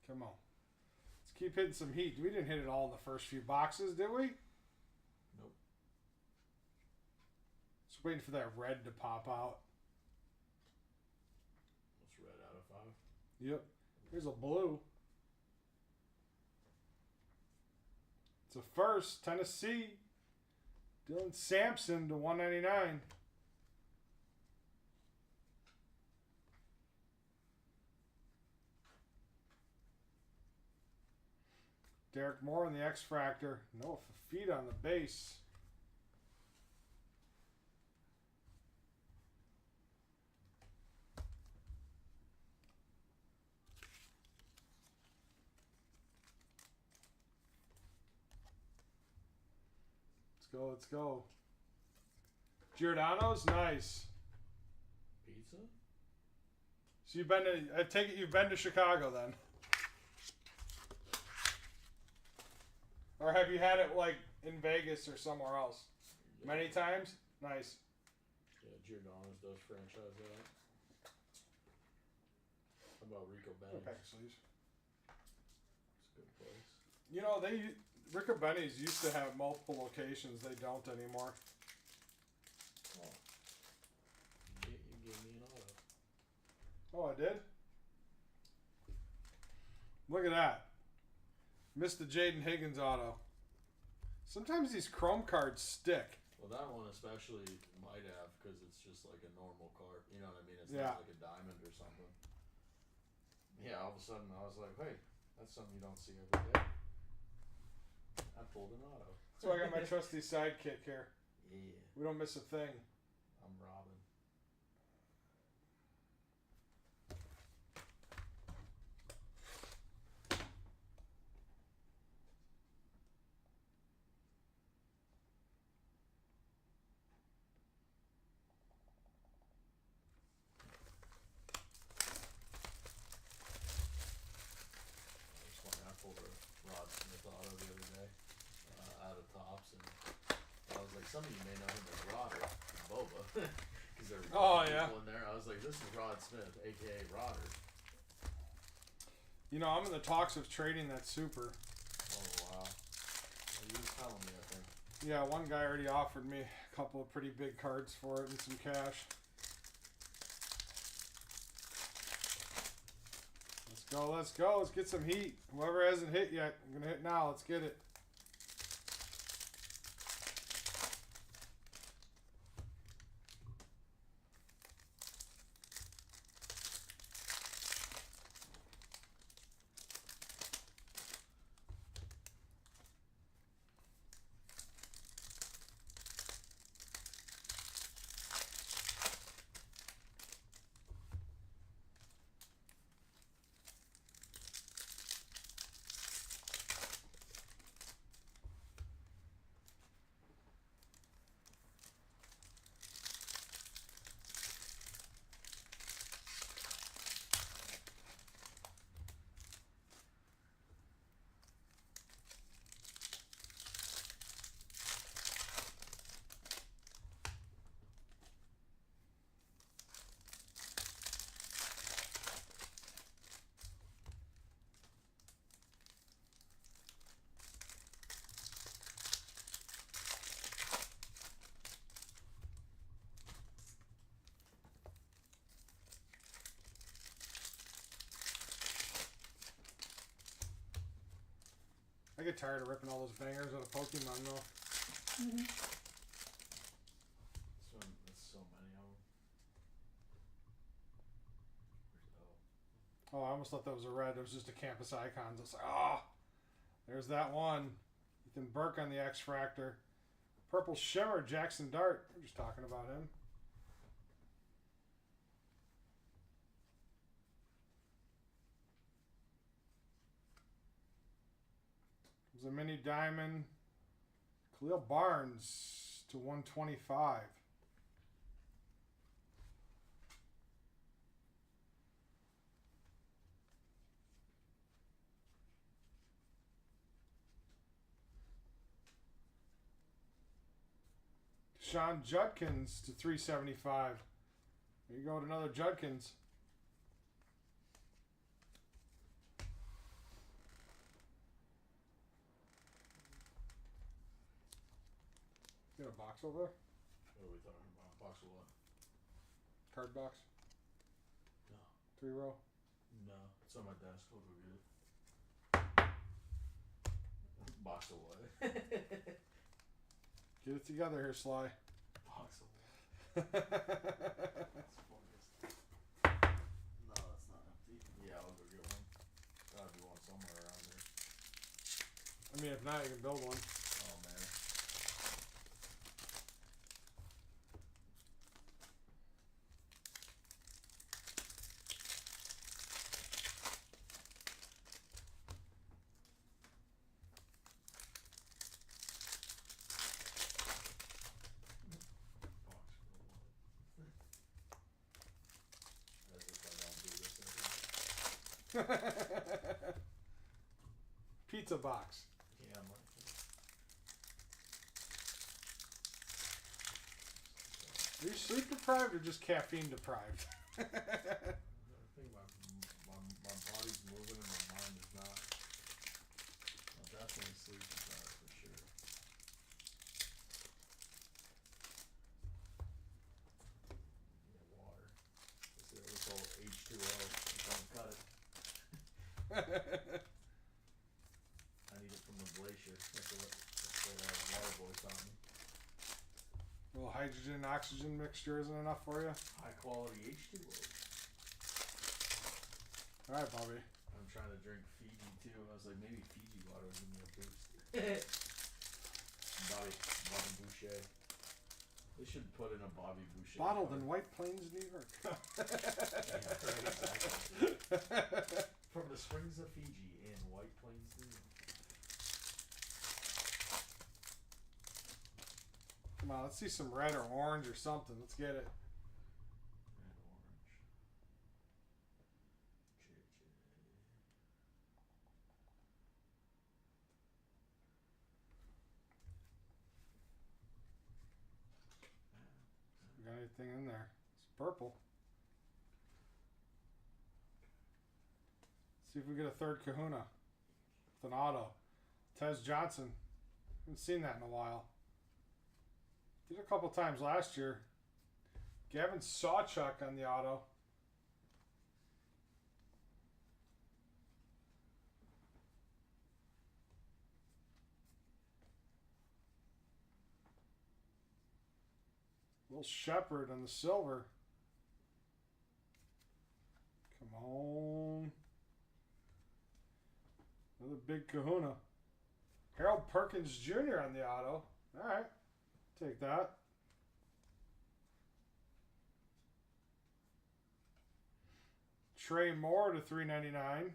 Come on. Let's keep hitting some heat. We didn't hit it all in the first few boxes, did we? Nope. Just waiting for that red to pop out. What's red out of 5? Yep. Here's a blue. It's a first. Tennessee. Dylan Sampson to 199. Derek Moore in the X Fractor. No feet on the base. Let's go. Giordano's nice. Pizza? So you've been to, I take it you've been to Chicago then. Or have you had it like in Vegas or somewhere else? Yeah. Many times? Nice. Yeah, Giordano's does franchise that. How about Rico Benny's? Pack of sleeves. It's a good place. You know, Rico Benny's used to have multiple locations. They don't anymore. Oh. You gave me an auto. Oh, I did? Look at that. Missed the Jaden Higgins auto. Sometimes these chrome cards stick. Well, that one especially might have because it's just like a normal card. You know what I mean? It's Yeah. not like a diamond or something. Yeah, all of a sudden I was like, hey, that's something you don't see every day. I pulled an auto. So I got my trusty sidekick here. Yeah. We don't miss a thing. I'm Robin. It's funny, I pulled a Rod Smith auto the other day out of Tops, and I was like, some of you may know him as Rodder, Boba, because there were people in there. I was like, this is Rod Smith, aka Rodder. You know, I'm in the talks of trading that super. Oh wow! Well, you was telling me, I think. Yeah, one guy already offered me a couple of pretty big cards for it and some cash. Let's go, let's go. Let's get some heat. Whoever hasn't hit yet, I'm going to hit now. Let's get it. I get tired of ripping all those bangers out of Pokemon though. That's so many of them. Oh, I almost thought that was a red. It was just a Campus Icons. I was like, oh, there's that one. Ethan Burke on the X Fractor. Purple Shimmer, Jackson Dart. We're just talking about him. There's a mini diamond. Khalil Barnes to 125. Sean Judkins to 375. There you go with another Judkins. You got a box over there? What are we talking about? Box of what? Card box? No. 3-row? No. It's on my desk. I'll go get it. Box of what? Get it together here, Sly. Box of what? That's funny as No, that's not empty. Yeah, I'll go get one. Gotta be one somewhere around here. I mean, if not, you can build one. Oh man. As if I don't do this every Pizza box. Yeah, I'm like, Are you sleep deprived or just caffeine deprived? I think my body's moving and my mind is not. I'll definitely sleep deprived for sure. Yeah, water. This whole H2O. Don't cut it. I need it from the glacier. That's what water boy taught me. A little hydrogen oxygen mixture isn't enough for you? High quality H2O. Alright, Bobby. I'm trying to drink Fiji too. I was like, maybe Fiji water would give me a boost. Bobby Boucher. They should put in a Bobby Boucher. Bottled card. in White Plains, New York. Yeah, right, exactly. From the springs of Fiji in White Plains, New York. Come on, let's see some red or orange or something. Let's get it. Red, orange. Got anything in there? It's purple. See if we get a third kahuna with an auto. Tez Johnson. Haven't seen that in a while. Did a couple times last year. Gavin Sawchuk on the auto. Will Shepard on the silver. Come on. Another big kahuna. Harold Perkins Jr. on the auto. Alright. Take that. Trey Moore to $3.99.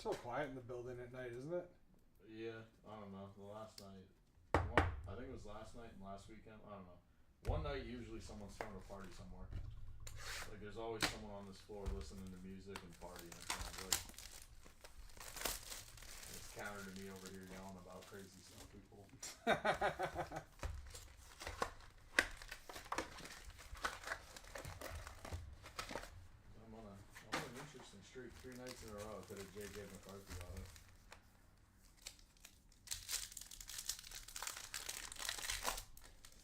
So quiet in the building at night, isn't it? Yeah, I don't know. The last night, I think it was last night and last weekend. I don't know. One night, usually someone's throwing a party somewhere. Like there's always someone on this floor listening to music and partying. It sounds like it's counter to me over here yelling about crazy stuff, people. I'm on an interesting streak. 3 nights in a row. I hit a JJ McCarthy auto.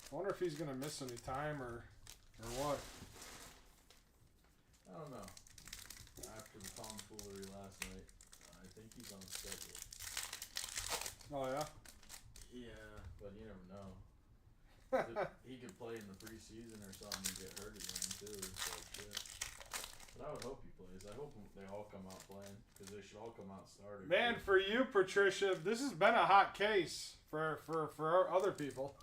I wonder if he's gonna miss any time or what. I don't know. After the tomfoolery last night, I think he's on the schedule. Oh yeah. Yeah, but you never know. He could play in the preseason or something and get hurt again too. So shit. But I would hope he plays. I hope they all come out playing because they should all come out starting. Man, for you, Patricia, this has been a hot case for other people.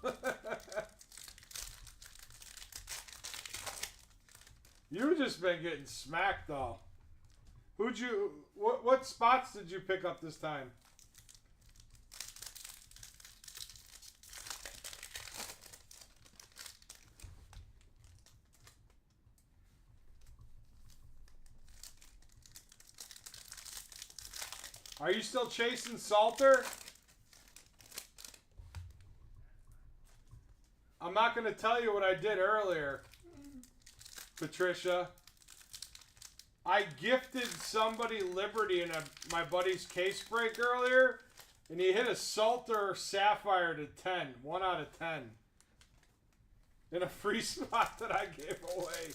You've just been getting smacked though. What spots did you pick up this time? Are you still chasing Salter? I'm not going to tell you what I did earlier, Patricia. I gifted somebody Liberty in my buddy's case break earlier, and he hit a Salter Sapphire to 10. 1 out of 10. In a free spot that I gave away.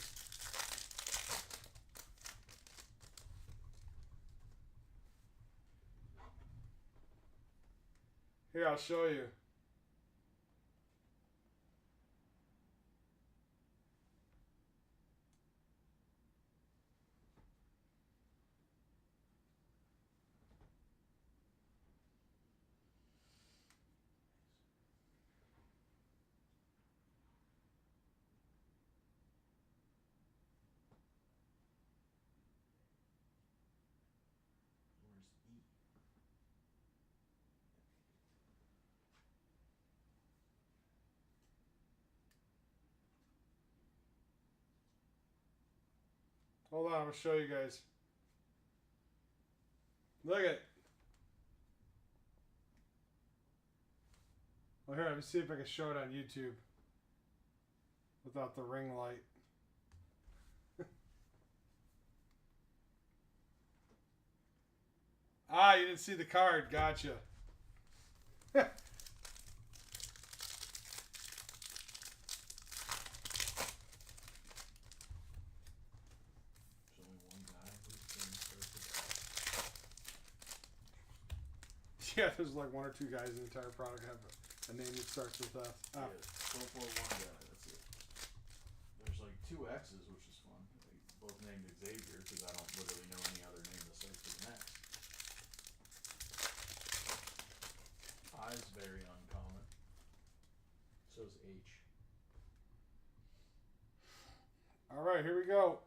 Here, I'll show you. Where's E? Hold on, I'm going to show you guys. Look at it. Well, here, let me see if I can show it on YouTube without the ring light. Ah, you didn't see the card. Gotcha. Yeah, there's like 1 or 2 guys in the entire product have a name that starts with F. Yeah, don't pull one guy, that's it. There's like 2 X's, which is fun. They both named Xavier, because I don't literally know any other name that starts with an X. I's very uncommon. So is H. All right, here we go.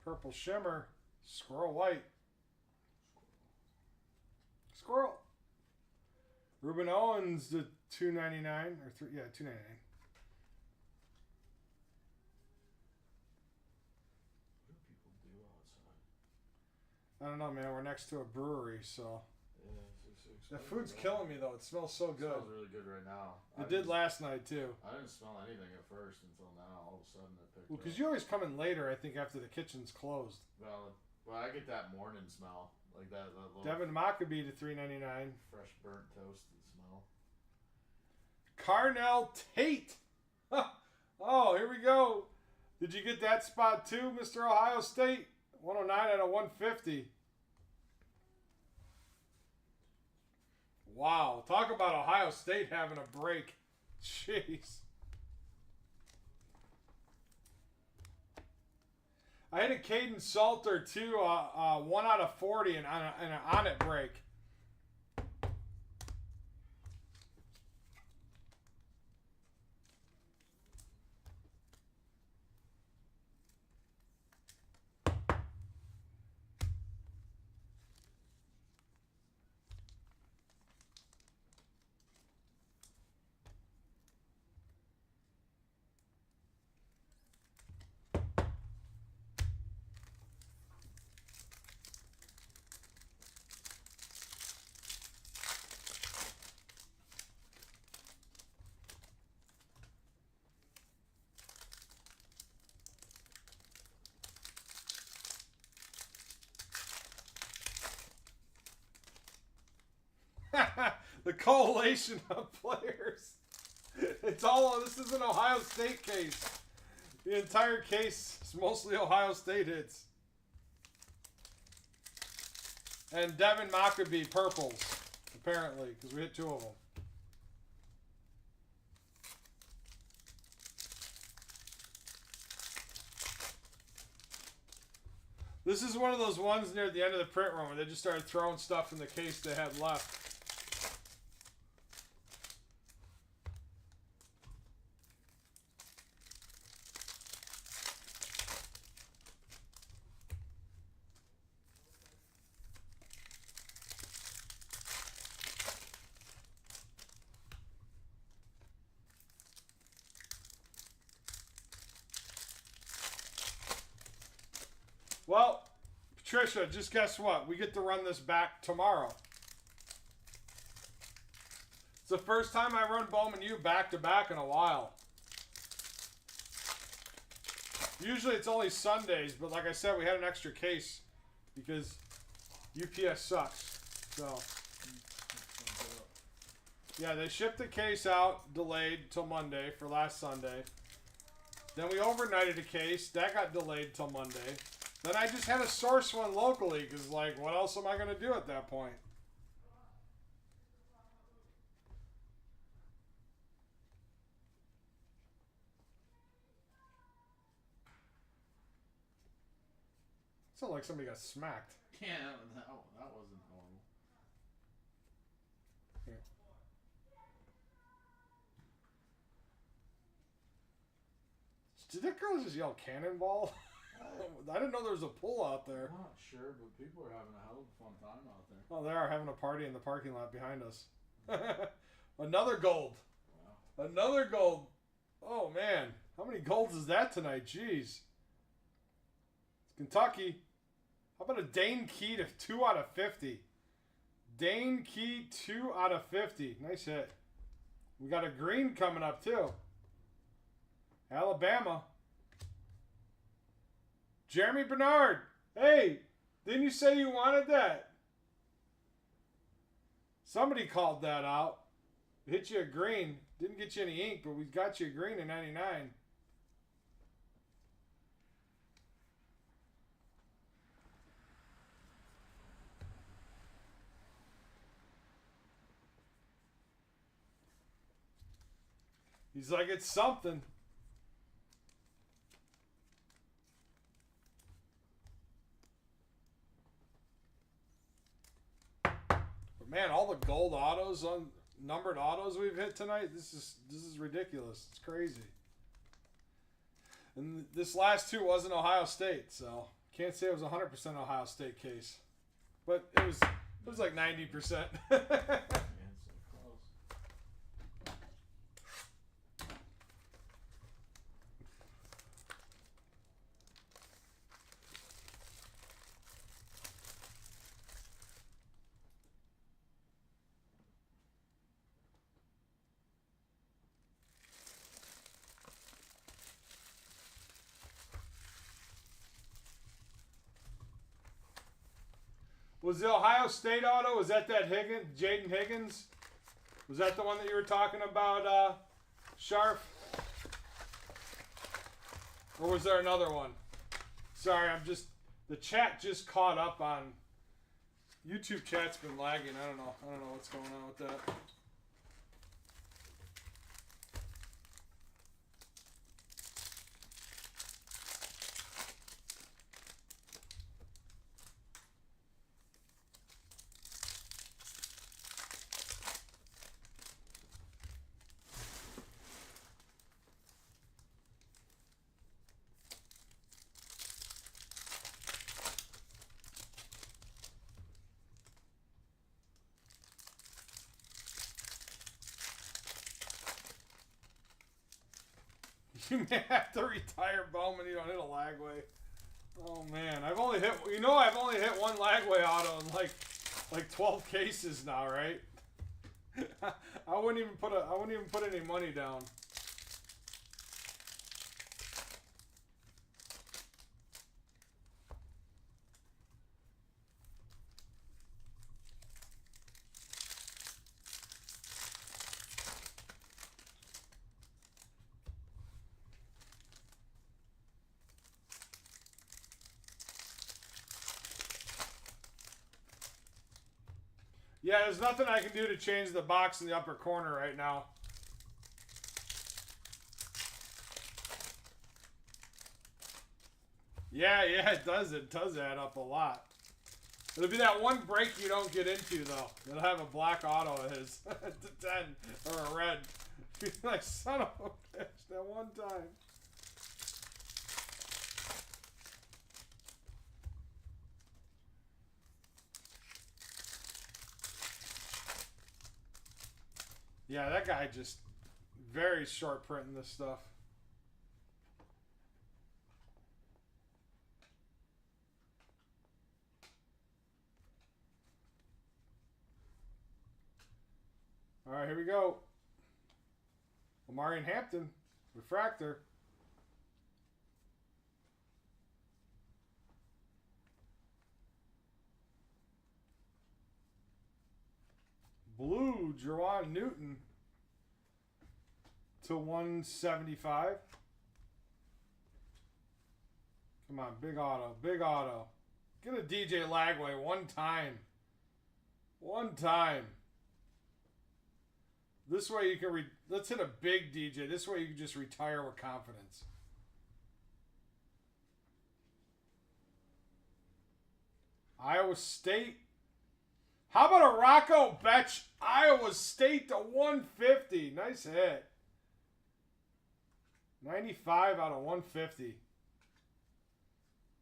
Purple Shimmer, Squirrel White. Squirrel. Ruben Owens to $2.99 or $2.99. What do people do outside? I don't know, man. We're next to a brewery, so. Yeah, The food's killing me though. It smells so good. It smells really good right now. It did last night too. I didn't smell anything at first until now. All of a sudden it picked Well, up. because you always come in later, I think, after the kitchen's closed. Well, I get that morning smell, like that little Devin Maccabee to $3.99. fresh burnt toasted smell. Carnell Tate. Oh, here we go. Did you get that spot too, Mr. Ohio State? 109 out of 150. Wow, talk about Ohio State having a break. Jeez. I hit a Caden Salter too, 1 out of 40 and an on-it break. The coalition of players. It's all, this is an Ohio State case. The entire case is mostly Ohio State hits. And Devin Maccabee purples, apparently, because we hit 2 of them. This is one of those ones near the end of the print run where they just started throwing stuff in the case they had left. Well, Patricia, just guess what? We get to run this back tomorrow. It's the first time I run Bowman U back to back in a while. Usually it's only Sundays, but like I said, we had an extra case because UPS sucks. So, yeah, they shipped the case out, delayed till Monday for last Sunday. Then we overnighted a case. That got delayed till Monday. Then I just had to source one locally because, like, what else am I going to do at that point? Sounded like somebody got smacked. Yeah, that wasn't normal. Here. Did that girl just yell cannonball? I didn't know there was a pool out there. I'm not sure, but people are having a hell of a fun time out there. Oh, they are having a party in the parking lot behind us. Another gold. Wow. Another gold. Oh, man. How many golds is that tonight? Jeez. It's Kentucky. How about a Dane Key to 2 out of 50? Dane Key 2 out of 50. Nice hit. We got a green coming up, too. Alabama. Jeremy Bernard. Hey, didn't you say you wanted that? Somebody called that out. Hit you a green. Didn't get you any ink, but we got you a green in 99. He's like, it's something. Man, all the gold autos on numbered autos we've hit tonight, this is ridiculous. It's crazy. And this last 2 wasn't Ohio State, so can't say it was 100% Ohio State case. But it was like 90%. Was the Ohio State auto, was that Higgins, Jaden Higgins? Was that the one that you were talking about, Sharp? Or was there another one? Sorry, the chat just caught up on, YouTube chat's been lagging. I don't know what's going on with that. You may have to retire Bowman. You don't hit a lagway. Oh man, I've only hit one lagway auto in like 12 cases now, right? I wouldn't even put any money down. Yeah, there's nothing I can do to change the box in the upper corner right now. Yeah, it does. It does add up a lot. It'll be that one break you don't get into, though. It'll have a black auto of his to 10 or a red. Be like, son of a bitch, that one time. Yeah, that guy just very short printing this stuff. All right, here we go. Omarion Hampton, refractor. Blue, Jerwan Newton to 175. Come on, big auto, big auto. Get a DJ Lagway one time. One time. This way you can let's hit a big DJ. This way you can just retire with confidence. Iowa State. How about a Rocco Betch? Iowa State to 150. Nice hit. 95 out of 150.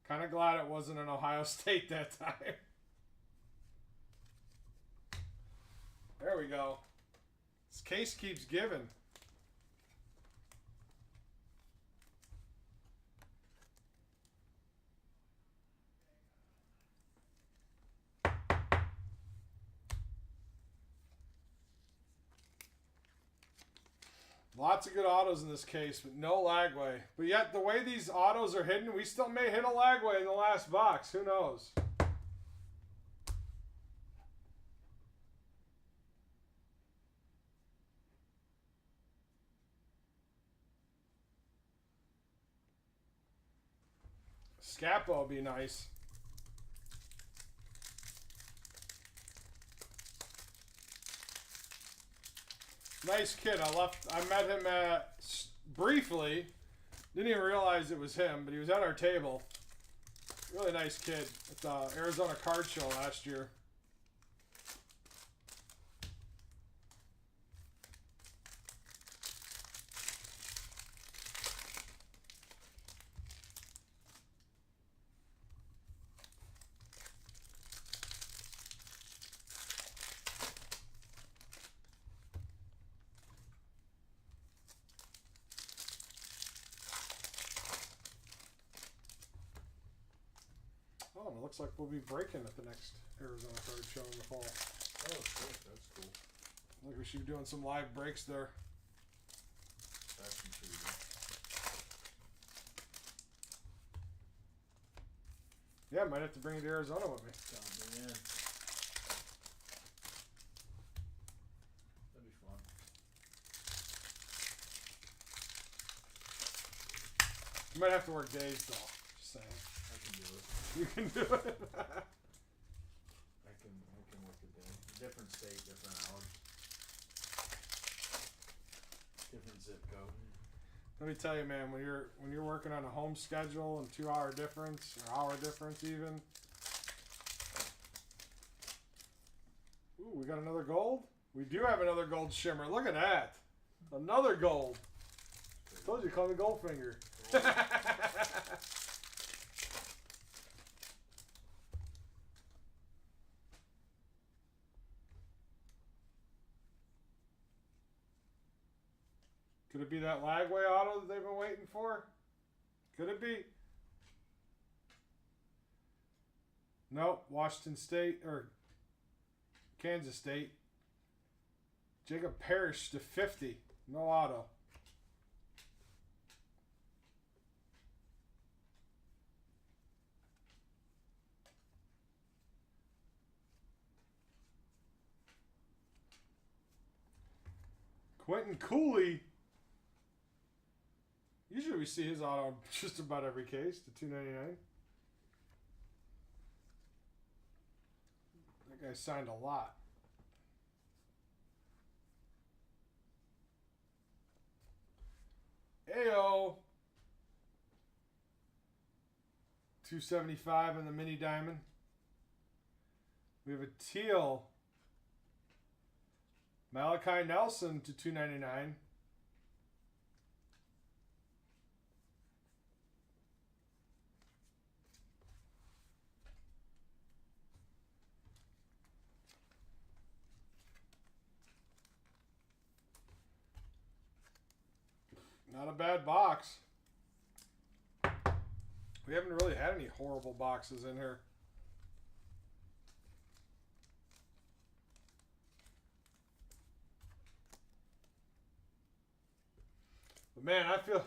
Kind of glad it wasn't an Ohio State that time. There we go. This case keeps giving. Lots of good autos in this case, but no Lagway. But yet, the way these autos are hidden, we still may hit a Lagway in the last box. Who knows? Scappa will be nice. Nice kid. I met him briefly. Didn't even realize it was him, but he was at our table. Really nice kid at the Arizona Card Show last year. Oh, it looks like we'll be breaking at the next Arizona Card Show in the fall. Oh, shit, that's cool. Like we should be doing some live breaks there. That's intriguing. Yeah, might have to bring it to Arizona with me. Count me in. That'd be fun. You might have to work days though. Just saying. I can do it. You can do it. I can work a day. Different state, different hours. Different zip code. Let me tell you, man, when you're working on a home schedule and 2 hour difference or hour difference even. Ooh, we got another gold? We do have another gold shimmer. Look at that. Another gold. Told you, call me Goldfinger. Could it be that Lagway auto that they've been waiting for? Could it be? Nope. Washington State or Kansas State. Jacob Parrish to 50. No auto. Quentin Cooley. Usually we see his auto just about every case to $2.99. That guy signed a lot. 275 in the mini diamond. We have a teal Malachi Nelson to 299. Not a bad box. We haven't really had any horrible boxes in here. But man, I feel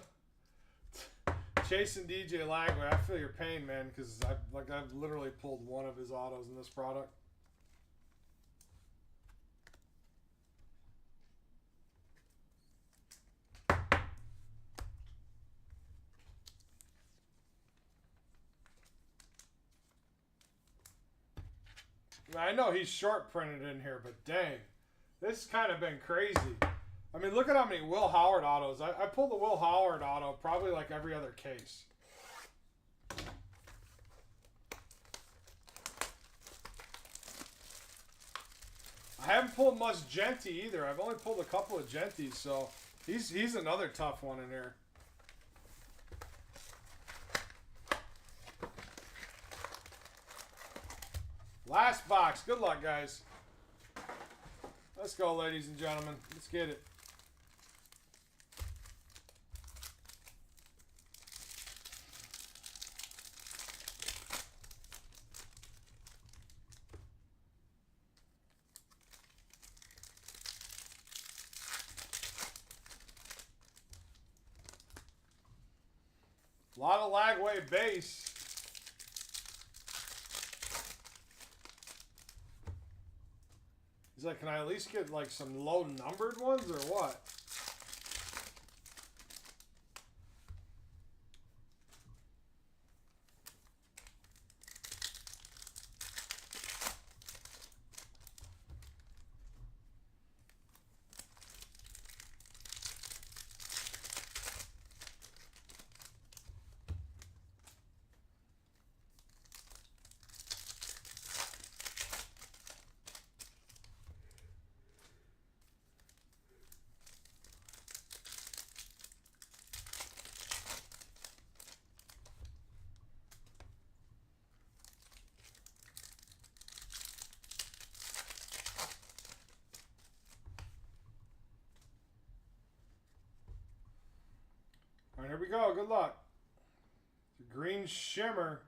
chasing DJ Lagway. I feel your pain, man, because I've literally pulled one of his autos in this product. I know he's short printed in here, but dang, this has kind of been crazy. I mean, look at how many Will Howard autos. I pulled the Will Howard auto probably like every other case. I haven't pulled much Genty either. I've only pulled a couple of Genties, so he's another tough one in here. Last box. Good luck, guys. Let's go, ladies and gentlemen. Let's get it. A lot of Lagway base. He's like, can I at least get like some low numbered ones or what? All right, here we go. Good luck. It's a green shimmer.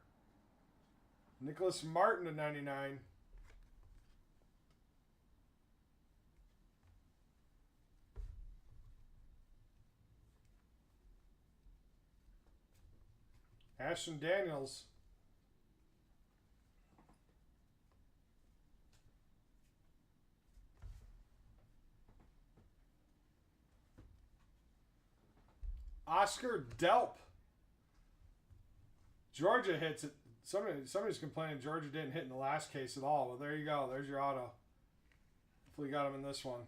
Nicholas Martin to 99. Ashton Daniels. Oscar Delp. Georgia hits it. Somebody's complaining Georgia didn't hit in the last case at all. Well, there you go. There's your auto. Hopefully you got him in this one.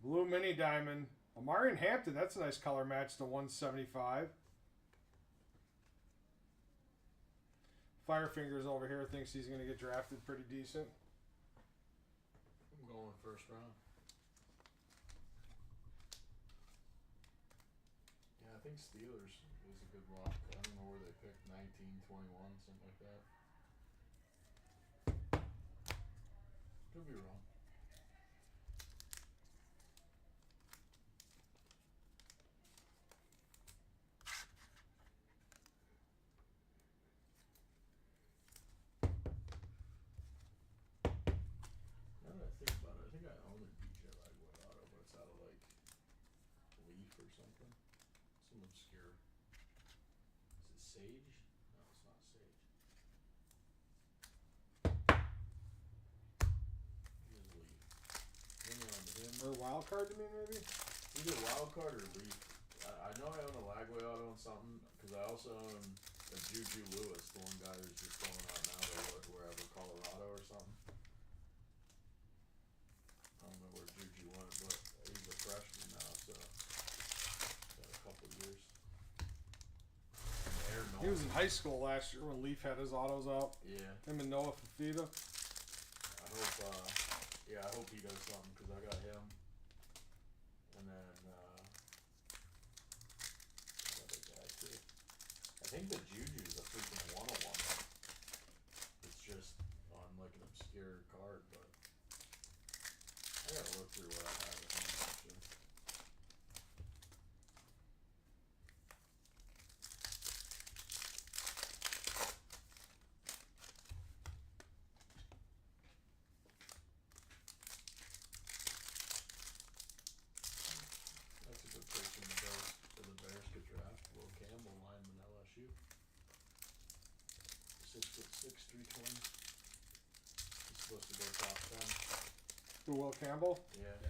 Blue Mini Diamond. Omarion Hampton. That's a nice color match to 175. Firefingers over here thinks he's going to get drafted pretty decent. I'm going first round. Yeah, I think Steelers is a good lock. I don't know where they picked 19, 21, something like that. Could be wrong. Now that I think about it, I think I own a DJ Lagway auto, but it's out of like Leaf or something. Some obscure. Is it Sage? No, it's not Sage. It is Leaf. Maybe on him. Or wild card to me, maybe? Either wild card or Leaf. I know I own a Lagway auto and something, because I also own a Juju Lewis, the one guy who's just going out now to wherever, Colorado or something. I don't know where Juju went, but he's a freshman now, so got a couple years. And Aaron Noah. He was in high school last year when Leaf had his autos out. Yeah. Him and Noah Fafita. I hope. Yeah, I hope he does something because I got him. And then another guy too. I think the Juju's a freaking 101. It's just on like an obscure card, but I gotta look through what I have at home actually. That's a good person to go for the Bears to draft. Will Campbell, lineman, LSU. 6'6", 320. He's supposed to go top 10. Who, Will Campbell? Yeah. Yeah.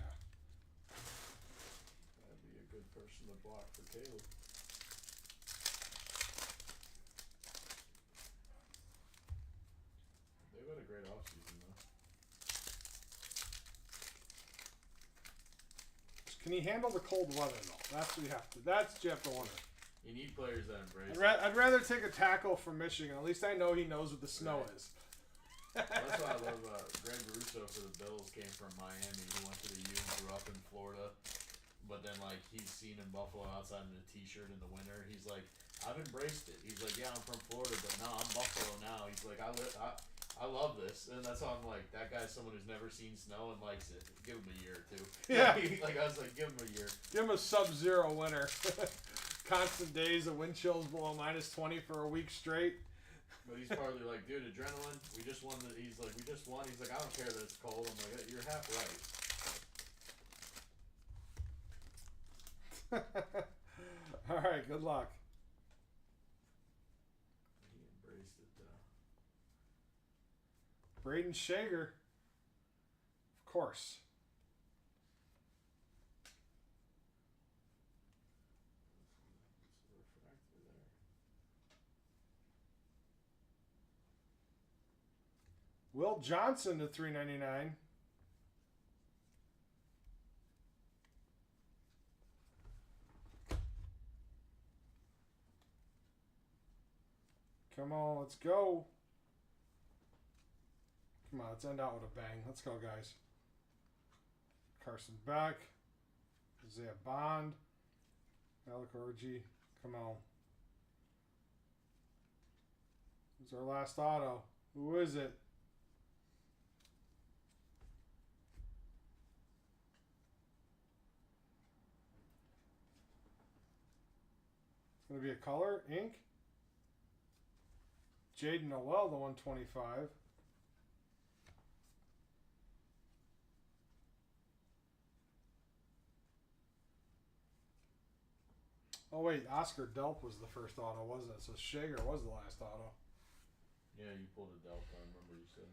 That'd be a good person to block for Caleb. They've had a great offseason though. Can he handle the cold weather though? That's what you have to. That's what you have to wonder. You need players that embrace it. I'd rather take a tackle from Michigan. At least I know he knows what the snow Right. is. That's why I love Greg Russo for the Bills came from Miami. He went to the U, grew up in Florida. But then, like, he's seen in Buffalo outside in a t-shirt in the winter. He's like, I've embraced it. He's like, yeah, I'm from Florida, but no, I'm Buffalo now. He's like, I love this. And that's why I'm like, that guy's someone who's never seen snow and likes it. Give him a year or two. Yeah. Like, I was like, give him a year. Give him a sub-zero winter. Constant days of wind chills below -20 for a week straight. But he's probably like, dude, adrenaline. We just won. He's like, we just won. He's like, I don't care that it's cold. I'm like, you're half right. All right, good luck. He embraced it though. Braden Shager. Of course. It's a refractor there. Will Johnson to $3.99. Come on, let's go. Come on, let's end out with a bang. Let's go, guys. Carson Beck. Isaiah Bond. Alec Orgy. Come on. Who's our last auto? Who is it? It's going to be a color, ink. Jaden Noel, the 125. Oh wait, Oscar Delp was the first auto, wasn't it? So Shager was the last auto. Yeah, you pulled a Delta. I remember you said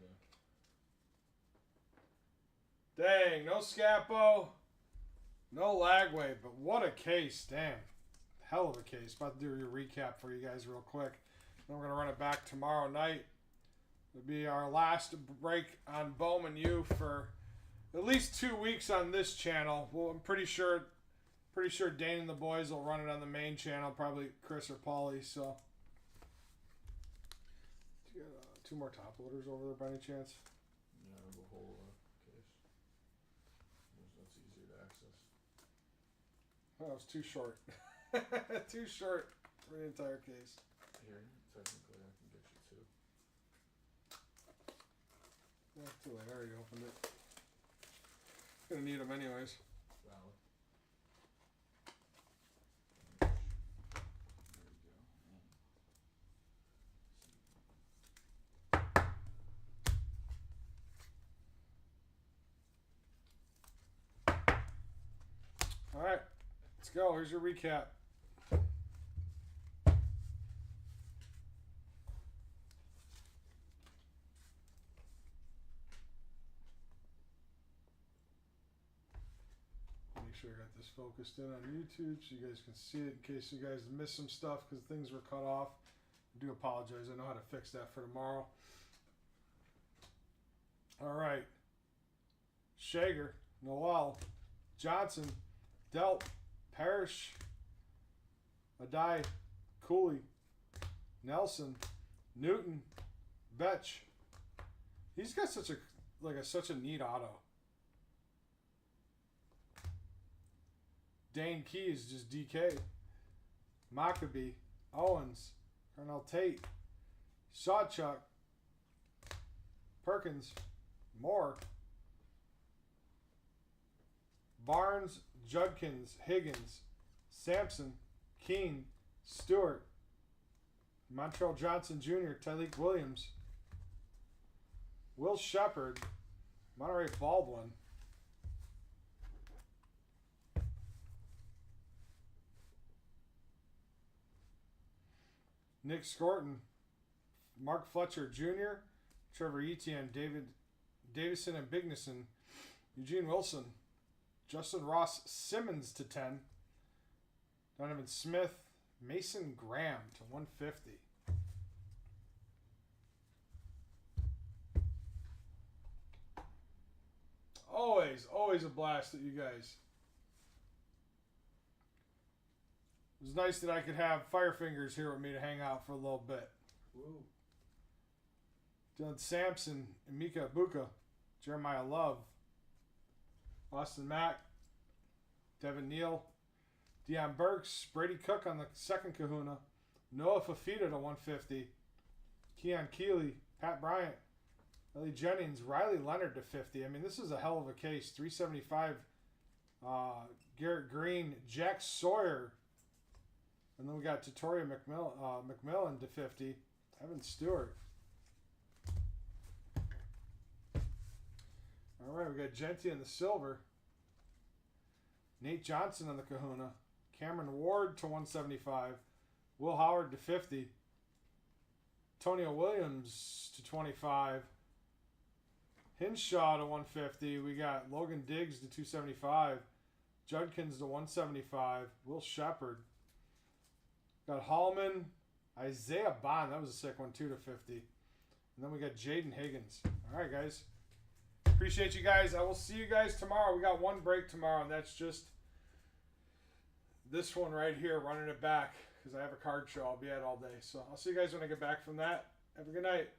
that. Dang, no Scapo, no Lagway, but what a case, damn. Hell of a case. About to do your recap for you guys real quick. Then we're going to run it back tomorrow night. It'll be our last break on Bowman U for at least 2 weeks on this channel. Well, I'm pretty sure Dane and the boys will run it on the main channel, probably Chris or Paulie. So, do you got 2 more top loaders over there by any chance? Yeah, the whole case. That's easier to access. Oh, it was too short. Too short for the entire case. Here, technically, I can get you two. Yeah, too late. I already opened it. Gonna need them anyways. Valid. There we go. All right, let's go. Here's your recap. Make sure I got this focused in on YouTube so you guys can see it in case you guys missed some stuff because things were cut off. I do apologize. I know how to fix that for tomorrow. All right. Shager, Noel, Johnson, Delp, Parrish, Adai, Cooley, Nelson, Newton, Betch. He's got such a neat auto. Dane Keys just DK. Maccabee, Owens, Cornell Tate, Sawchuck, Perkins, Moore, Barnes, Judkins, Higgins, Sampson, Keene, Stewart, Montreal Johnson Jr., Tyleek Williams, Will Shepard, Monterey Baldwin, Nick Scorton, Mark Fletcher Jr., Trevor Etienne, Davison and Bignuson, Eugene Wilson, Justin Ross Simmons to 10, Donovan Smith, Mason Graham to 150. Always a blast at you guys. It was nice that I could have Firefingers here with me to hang out for a little bit. Whoa. Dylan Sampson, Emeka Ibuka, Jeremiah Love, Austin Mack, Devin Neal, Deion Burks, Brady Cook on the second kahuna, Noah Fafita to 150, Keon Keeley, Pat Bryant, Ellie Jennings, Riley Leonard to 50. I mean, this is a hell of a case. 375, Garrett Green, Jack Sawyer, and then we got Tatoria McMillan to 50, Evan Stewart. All right, we got Genti in the silver. Nate Johnson on the kahuna. Cameron Ward to 175. Will Howard to 50. Tonio Williams to 25. Hinshaw to 150. We got Logan Diggs to 275. Judkins to 175. Will Shepard. Got Hallman. Isaiah Bond. That was a sick one, too, to 50. And then we got Jaden Higgins. All right, guys. Appreciate you guys. I will see you guys tomorrow. We got one break tomorrow, and that's just this one right here, running it back, because I have a card show I'll be at all day. So I'll see you guys when I get back from that. Have a good night.